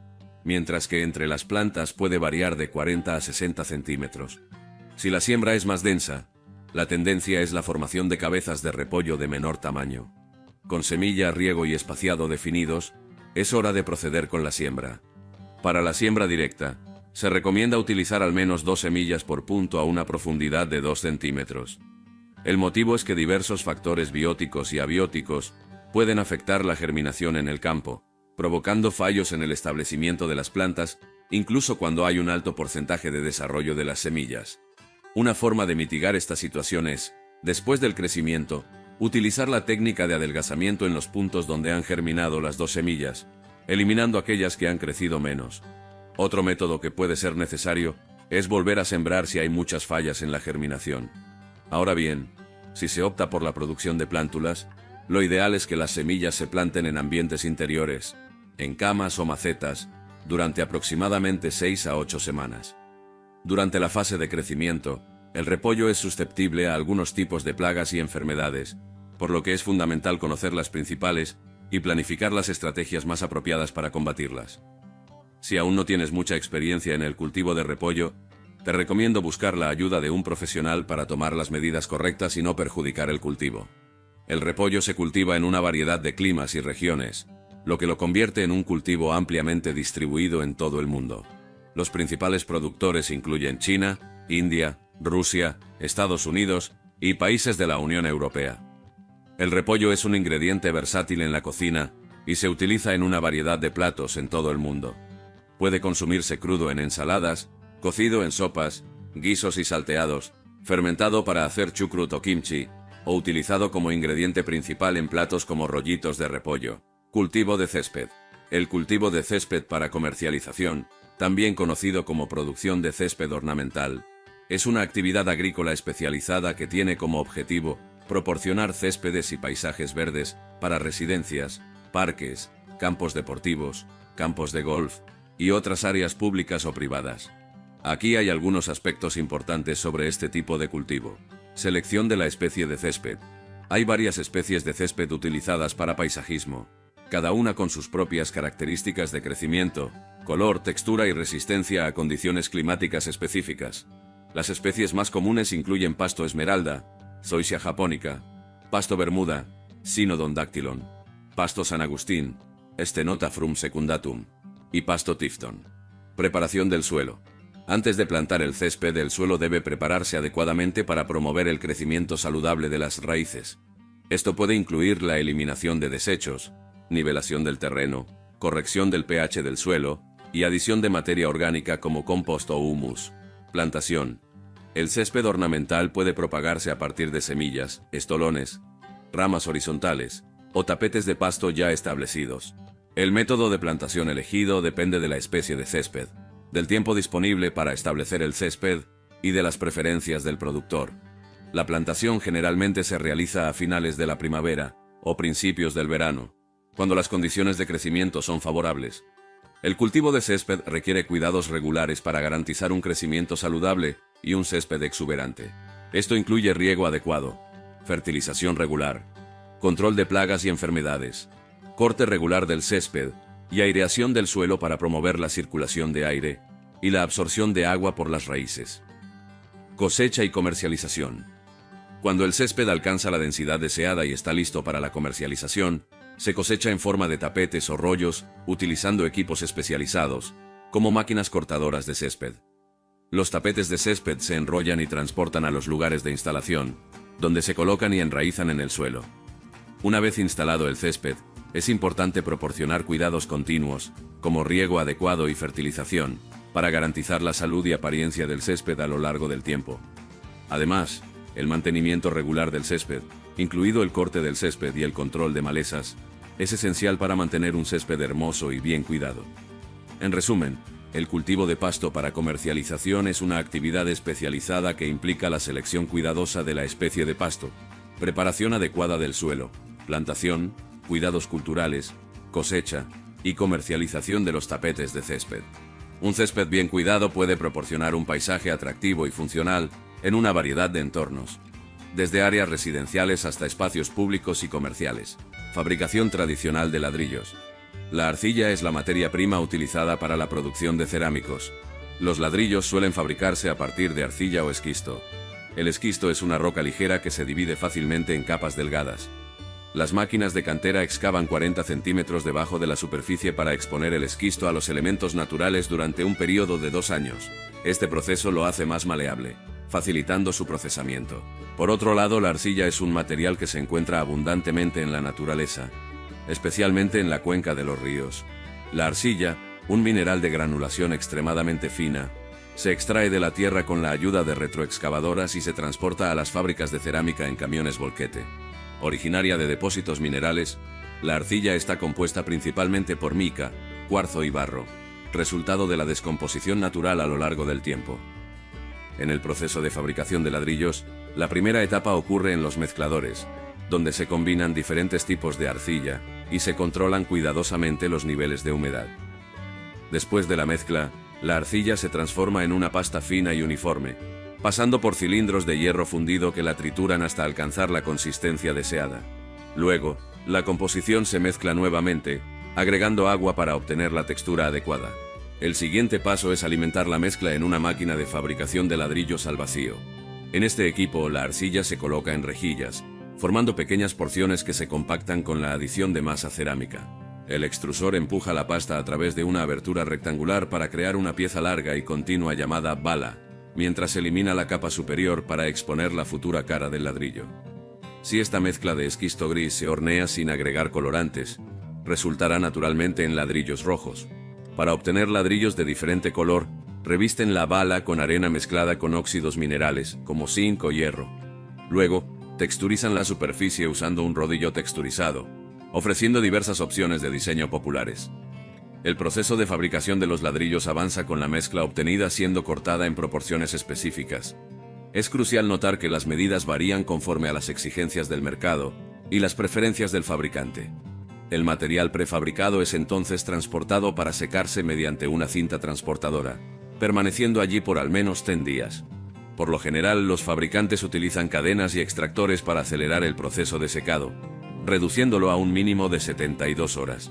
mientras que entre las plantas puede variar de 40 a 60 centímetros. Si la siembra es más densa, la tendencia es la formación de cabezas de repollo de menor tamaño. Con semilla, riego y espaciado definidos, es hora de proceder con la siembra. Para la siembra directa, se recomienda utilizar al menos 2 semillas por punto a una profundidad de 2 centímetros. El motivo es que diversos factores bióticos y abióticos pueden afectar la germinación en el campo, provocando fallos en el establecimiento de las plantas, incluso cuando hay un alto porcentaje de desarrollo de las semillas. Una forma de mitigar esta situación es, después del crecimiento, utilizar la técnica de adelgazamiento en los puntos donde han germinado las 2 semillas, eliminando aquellas que han crecido menos. Otro método que puede ser necesario es volver a sembrar si hay muchas fallas en la germinación. Ahora bien, si se opta por la producción de plántulas, lo ideal es que las semillas se planten en ambientes interiores, en camas o macetas, durante aproximadamente 6 a 8 semanas. Durante la fase de crecimiento, El repollo es susceptible a algunos tipos de plagas y enfermedades, por lo que es fundamental conocer las principales y planificar las estrategias más apropiadas para combatirlas. Si aún no tienes mucha experiencia en el cultivo de repollo, te recomiendo buscar la ayuda de un profesional para tomar las medidas correctas y no perjudicar el cultivo. El repollo se cultiva en una variedad de climas y regiones, lo que lo convierte en un cultivo ampliamente distribuido en todo el mundo. Los principales productores incluyen China, India, Rusia, Estados Unidos y países de la Unión Europea. El repollo es un ingrediente versátil en la cocina y se utiliza en una variedad de platos en todo el mundo. Puede consumirse crudo en ensaladas, cocido en sopas, guisos y salteados, fermentado para hacer chucrut o kimchi, o utilizado como ingrediente principal en platos como rollitos de repollo. Cultivo de césped. El cultivo de césped para comercialización, también conocido como producción de césped ornamental, es una actividad agrícola especializada que tiene como objetivo proporcionar céspedes y paisajes verdes para residencias, parques, campos deportivos, campos de golf y otras áreas públicas o privadas. Aquí hay algunos aspectos importantes sobre este tipo de cultivo. Selección de la especie de césped. Hay varias especies de césped utilizadas para paisajismo, cada una con sus propias características de crecimiento, color, textura y resistencia a condiciones climáticas específicas. Las especies más comunes incluyen pasto esmeralda, Zoysia japonica, pasto bermuda, Cynodon-dactylon, pasto San Agustín, Stenota frum secundatum y pasto Tifton. Preparación del suelo. Antes de plantar el césped, el suelo debe prepararse adecuadamente para promover el crecimiento saludable de las raíces. Esto puede incluir la eliminación de desechos, nivelación del terreno, corrección del pH del suelo y adición de materia orgánica como compost o humus. Plantación. El césped ornamental puede propagarse a partir de semillas, estolones, ramas horizontales o tapetes de pasto ya establecidos. El método de plantación elegido depende de la especie de césped, del tiempo disponible para establecer el césped y de las preferencias del productor. La plantación generalmente se realiza a finales de la primavera o principios del verano, cuando las condiciones de crecimiento son favorables. El cultivo de césped requiere cuidados regulares para garantizar un crecimiento saludable y un césped exuberante. Esto incluye riego adecuado, fertilización regular, control de plagas y enfermedades, corte regular del césped y aireación del suelo para promover la circulación de aire y la absorción de agua por las raíces. Cosecha y comercialización. Cuando el césped alcanza la densidad deseada y está listo para la comercialización, se cosecha en forma de tapetes o rollos, utilizando equipos especializados, como máquinas cortadoras de césped. Los tapetes de césped se enrollan y transportan a los lugares de instalación, donde se colocan y enraizan en el suelo. Una vez instalado el césped, es importante proporcionar cuidados continuos, como riego adecuado y fertilización, para garantizar la salud y apariencia del césped a lo largo del tiempo. Además, el mantenimiento regular del césped, incluido el corte del césped y el control de malezas, es esencial para mantener un césped hermoso y bien cuidado. En resumen, el cultivo de pasto para comercialización es una actividad especializada que implica la selección cuidadosa de la especie de pasto, preparación adecuada del suelo, plantación, cuidados culturales, cosecha y comercialización de los tapetes de césped. Un césped bien cuidado puede proporcionar un paisaje atractivo y funcional en una variedad de entornos, desde áreas residenciales hasta espacios públicos y comerciales. Fabricación tradicional de ladrillos. La arcilla es la materia prima utilizada para la producción de cerámicos. Los ladrillos suelen fabricarse a partir de arcilla o esquisto. El esquisto es una roca ligera que se divide fácilmente en capas delgadas. Las máquinas de cantera excavan 40 centímetros debajo de la superficie para exponer el esquisto a los elementos naturales durante un periodo de 2 años. Este proceso lo hace más maleable, facilitando su procesamiento. Por otro lado, la arcilla es un material que se encuentra abundantemente en la naturaleza, especialmente en la cuenca de los ríos. La arcilla, un mineral de granulación extremadamente fina, se extrae de la tierra con la ayuda de retroexcavadoras y se transporta a las fábricas de cerámica en camiones volquete. Originaria de depósitos minerales, la arcilla está compuesta principalmente por mica, cuarzo y barro, resultado de la descomposición natural a lo largo del tiempo. En el proceso de fabricación de ladrillos, la primera etapa ocurre en los mezcladores, donde se combinan diferentes tipos de arcilla y se controlan cuidadosamente los niveles de humedad. Después de la mezcla, la arcilla se transforma en una pasta fina y uniforme, pasando por cilindros de hierro fundido que la trituran hasta alcanzar la consistencia deseada. Luego, la composición se mezcla nuevamente, agregando agua para obtener la textura adecuada. El siguiente paso es alimentar la mezcla en una máquina de fabricación de ladrillos al vacío. En este equipo, la arcilla se coloca en rejillas, formando pequeñas porciones que se compactan con la adición de masa cerámica. El extrusor empuja la pasta a través de una abertura rectangular para crear una pieza larga y continua llamada bala, mientras elimina la capa superior para exponer la futura cara del ladrillo. Si esta mezcla de esquisto gris se hornea sin agregar colorantes, resultará naturalmente en ladrillos rojos. Para obtener ladrillos de diferente color, revisten la bala con arena mezclada con óxidos minerales, como zinc o hierro. Luego, texturizan la superficie usando un rodillo texturizado, ofreciendo diversas opciones de diseño populares. El proceso de fabricación de los ladrillos avanza con la mezcla obtenida siendo cortada en proporciones específicas. Es crucial notar que las medidas varían conforme a las exigencias del mercado y las preferencias del fabricante. El material prefabricado es entonces transportado para secarse mediante una cinta transportadora, permaneciendo allí por al menos 10 días. Por lo general, los fabricantes utilizan cadenas y extractores para acelerar el proceso de secado, reduciéndolo a un mínimo de 72 horas.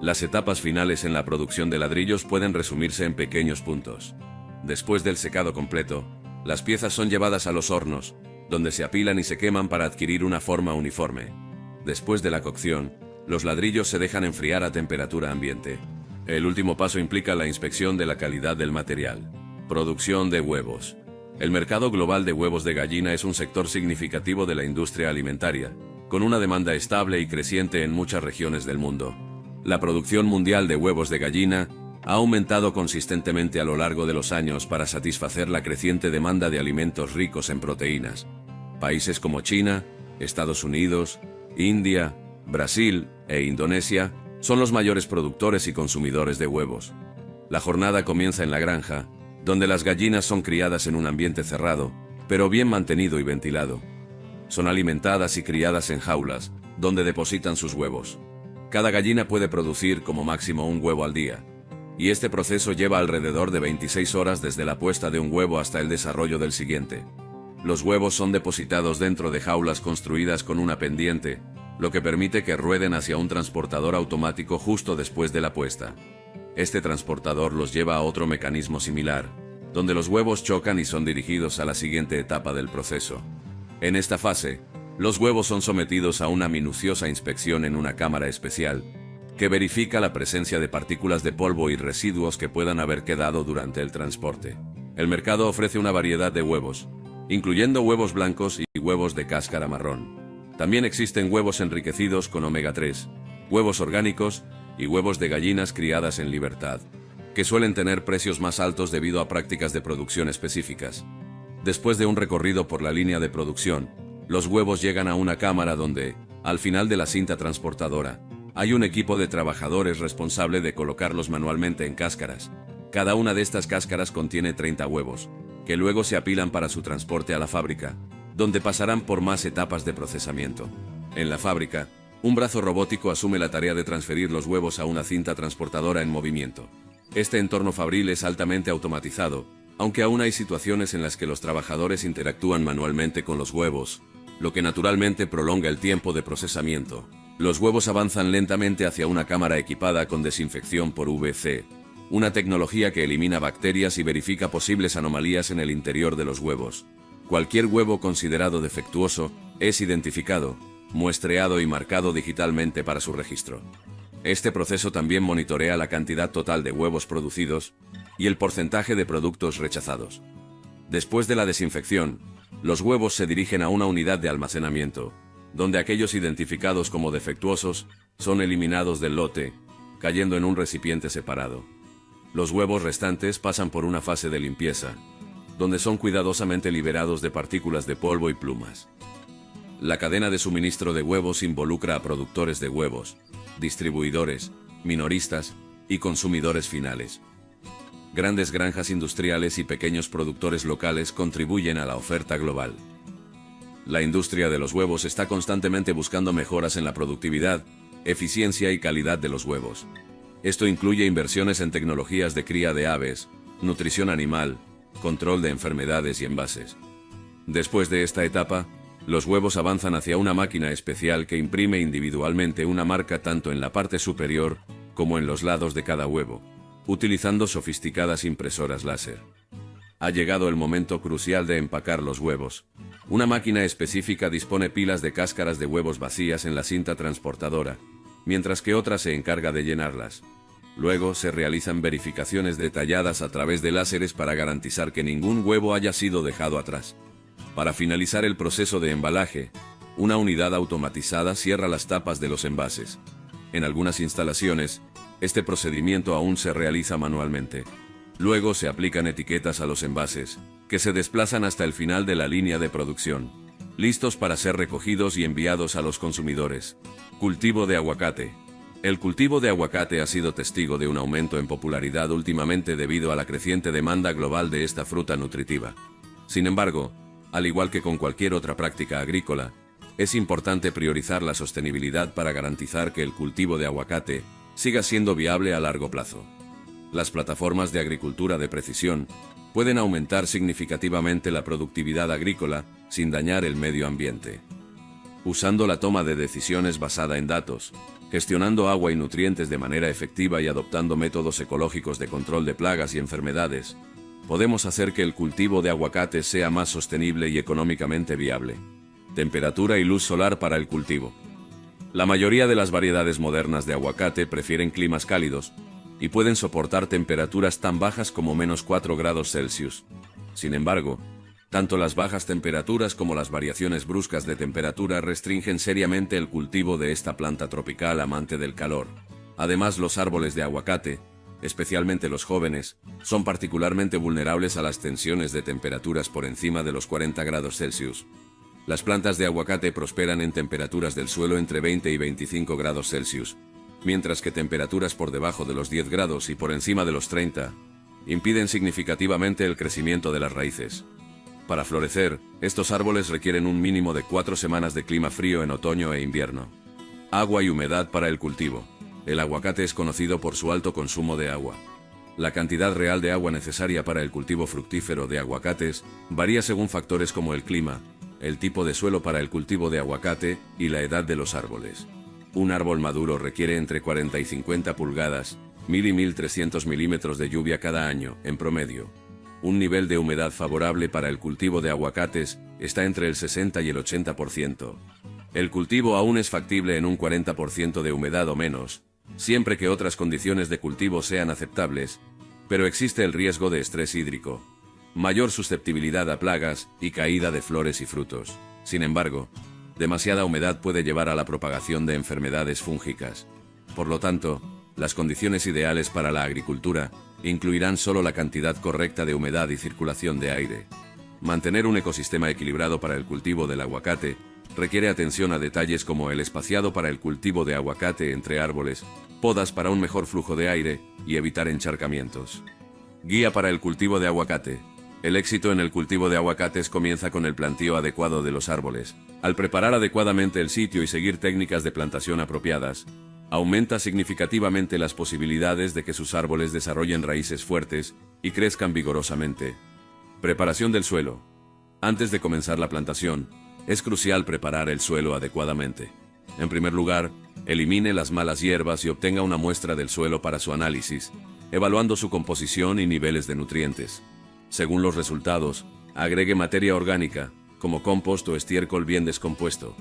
Las etapas finales en la producción de ladrillos pueden resumirse en pequeños puntos. Después del secado completo, las piezas son llevadas a los hornos, donde se apilan y se queman para adquirir una forma uniforme. Después de la cocción, los ladrillos se dejan enfriar a temperatura ambiente. El último paso implica la inspección de la calidad del material. Producción de huevos. El mercado global de huevos de gallina es un sector significativo de la industria alimentaria, con una demanda estable y creciente en muchas regiones del mundo. La producción mundial de huevos de gallina ha aumentado consistentemente a lo largo de los años para satisfacer la creciente demanda de alimentos ricos en proteínas. Países como China, Estados Unidos, India, Brasil e Indonesia son los mayores productores y consumidores de huevos. La jornada comienza en la granja, donde las gallinas son criadas en un ambiente cerrado, pero bien mantenido y ventilado. Son alimentadas y criadas en jaulas, donde depositan sus huevos. Cada gallina puede producir como máximo un huevo al día, y este proceso lleva alrededor de 26 horas desde la puesta de un huevo hasta el desarrollo del siguiente. Los huevos son depositados dentro de jaulas construidas con una pendiente, lo que permite que rueden hacia un transportador automático justo después de la puesta. Este transportador los lleva a otro mecanismo similar, donde los huevos chocan y son dirigidos a la siguiente etapa del proceso. En esta fase, los huevos son sometidos a una minuciosa inspección en una cámara especial, que verifica la presencia de partículas de polvo y residuos que puedan haber quedado durante el transporte. El mercado ofrece una variedad de huevos, incluyendo huevos blancos y huevos de cáscara marrón. También existen huevos enriquecidos con omega 3, huevos orgánicos y huevos de gallinas criadas en libertad, que suelen tener precios más altos debido a prácticas de producción específicas. Después de un recorrido por la línea de producción, los huevos llegan a una cámara donde, al final de la cinta transportadora, hay un equipo de trabajadores responsable de colocarlos manualmente en cáscaras. Cada una de estas cáscaras contiene 30 huevos, que luego se apilan para su transporte a la fábrica, donde pasarán por más etapas de procesamiento. En la fábrica, un brazo robótico asume la tarea de transferir los huevos a una cinta transportadora en movimiento. Este entorno fabril es altamente automatizado, aunque aún hay situaciones en las que los trabajadores interactúan manualmente con los huevos, lo que naturalmente prolonga el tiempo de procesamiento. Los huevos avanzan lentamente hacia una cámara equipada con desinfección por UVC, una tecnología que elimina bacterias y verifica posibles anomalías en el interior de los huevos. Cualquier huevo considerado defectuoso es identificado, muestreado y marcado digitalmente para su registro. Este proceso también monitorea la cantidad total de huevos producidos y el porcentaje de productos rechazados. Después de la desinfección, los huevos se dirigen a una unidad de almacenamiento, donde aquellos identificados como defectuosos son eliminados del lote, cayendo en un recipiente separado. Los huevos restantes pasan por una fase de limpieza, donde son cuidadosamente liberados de partículas de polvo y plumas. La cadena de suministro de huevos involucra a productores de huevos, distribuidores, minoristas y consumidores finales. Grandes granjas industriales y pequeños productores locales contribuyen a la oferta global. La industria de los huevos está constantemente buscando mejoras en la productividad, eficiencia y calidad de los huevos. Esto incluye inversiones en tecnologías de cría de aves, nutrición animal, control de enfermedades y envases. Después de esta etapa, los huevos avanzan hacia una máquina especial que imprime individualmente una marca tanto en la parte superior como en los lados de cada huevo, utilizando sofisticadas impresoras láser. Ha llegado el momento crucial de empacar los huevos. Una máquina específica dispone pilas de cáscaras de huevos vacías en la cinta transportadora, mientras que otra se encarga de llenarlas. Luego se realizan verificaciones detalladas a través de láseres para garantizar que ningún huevo haya sido dejado atrás. Para finalizar el proceso de embalaje, una unidad automatizada cierra las tapas de los envases. En algunas instalaciones, este procedimiento aún se realiza manualmente. Luego se aplican etiquetas a los envases, que se desplazan hasta el final de la línea de producción, listos para ser recogidos y enviados a los consumidores. Cultivo de aguacate. El cultivo de aguacate ha sido testigo de un aumento en popularidad últimamente debido a la creciente demanda global de esta fruta nutritiva. Sin embargo, al igual que con cualquier otra práctica agrícola, es importante priorizar la sostenibilidad para garantizar que el cultivo de aguacate siga siendo viable a largo plazo. Las plataformas de agricultura de precisión pueden aumentar significativamente la productividad agrícola sin dañar el medio ambiente. Usando la toma de decisiones basada en datos, gestionando agua y nutrientes de manera efectiva y adoptando métodos ecológicos de control de plagas y enfermedades, podemos hacer que el cultivo de aguacate sea más sostenible y económicamente viable. Temperatura y luz solar para el cultivo. La mayoría de las variedades modernas de aguacate prefieren climas cálidos y pueden soportar temperaturas tan bajas como -4 grados Celsius. Sin embargo, tanto las bajas temperaturas como las variaciones bruscas de temperatura restringen seriamente el cultivo de esta planta tropical amante del calor. Además, los árboles de aguacate, especialmente los jóvenes, son particularmente vulnerables a las tensiones de temperaturas por encima de los 40 grados Celsius. Las plantas de aguacate prosperan en temperaturas del suelo entre 20 y 25 grados Celsius, mientras que temperaturas por debajo de los 10 grados y por encima de los 30 impiden significativamente el crecimiento de las raíces. Para florecer, estos árboles requieren un mínimo de 4 semanas de clima frío en otoño e invierno. Agua y humedad para el cultivo. El aguacate es conocido por su alto consumo de agua. La cantidad real de agua necesaria para el cultivo fructífero de aguacates varía según factores como el clima, el tipo de suelo para el cultivo de aguacate y la edad de los árboles. Un árbol maduro requiere entre 40 y 50 pulgadas, 1000 y 1300 milímetros de lluvia cada año, en promedio. Un nivel de humedad favorable para el cultivo de aguacates está entre el 60 y el 80%. El cultivo aún es factible en un 40% de humedad o menos, siempre que otras condiciones de cultivo sean aceptables, pero existe el riesgo de estrés hídrico, mayor susceptibilidad a plagas y caída de flores y frutos. Sin embargo, demasiada humedad puede llevar a la propagación de enfermedades fúngicas. Por lo tanto, las condiciones ideales para la agricultura incluirán solo la cantidad correcta de humedad y circulación de aire. Mantener un ecosistema equilibrado para el cultivo del aguacate requiere atención a detalles como el espaciado para el cultivo de aguacate entre árboles, podas para un mejor flujo de aire y evitar encharcamientos. Guía para el cultivo de aguacate. El éxito en el cultivo de aguacates comienza con el plantío adecuado de los árboles. Al preparar adecuadamente el sitio y seguir técnicas de plantación apropiadas, aumenta significativamente las posibilidades de que sus árboles desarrollen raíces fuertes y crezcan vigorosamente. Preparación del suelo. Antes de comenzar la plantación, es crucial preparar el suelo adecuadamente. En primer lugar, elimine las malas hierbas y obtenga una muestra del suelo para su análisis, evaluando su composición y niveles de nutrientes. Según los resultados, agregue materia orgánica, como compost o estiércol bien descompuesto,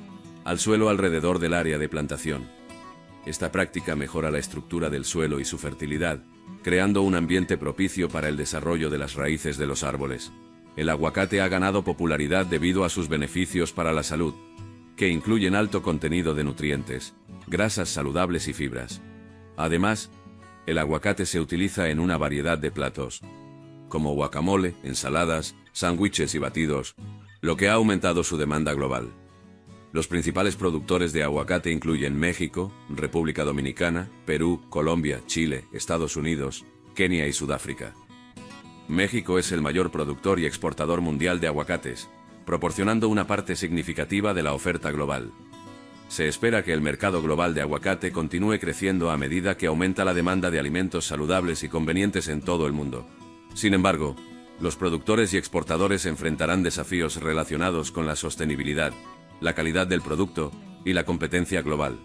al suelo alrededor del área de plantación. Esta práctica mejora la estructura del suelo y su fertilidad, creando un ambiente propicio para el desarrollo de las raíces de los árboles. El aguacate ha ganado popularidad debido a sus beneficios para la salud, que incluyen alto contenido de nutrientes, grasas saludables y fibras. Además, el aguacate se utiliza en una variedad de platos, como guacamole, ensaladas, sándwiches y batidos, lo que ha aumentado su demanda global. Los principales productores de aguacate incluyen México, República Dominicana, Perú, Colombia, Chile, Estados Unidos, Kenia y Sudáfrica. México es el mayor productor y exportador mundial de aguacates, proporcionando una parte significativa de la oferta global. Se espera que el mercado global de aguacate continúe creciendo a medida que aumenta la demanda de alimentos saludables y convenientes en todo el mundo. Sin embargo, Los productores y exportadores enfrentarán desafíos relacionados con la sostenibilidad, la calidad del producto y la competencia global.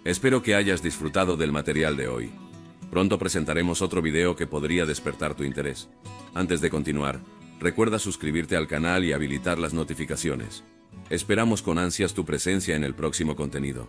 Espero que hayas disfrutado del material de hoy. Pronto presentaremos otro video que podría despertar tu interés. Antes de continuar, recuerda suscribirte al canal y habilitar las notificaciones. Esperamos con ansias tu presencia en el próximo contenido.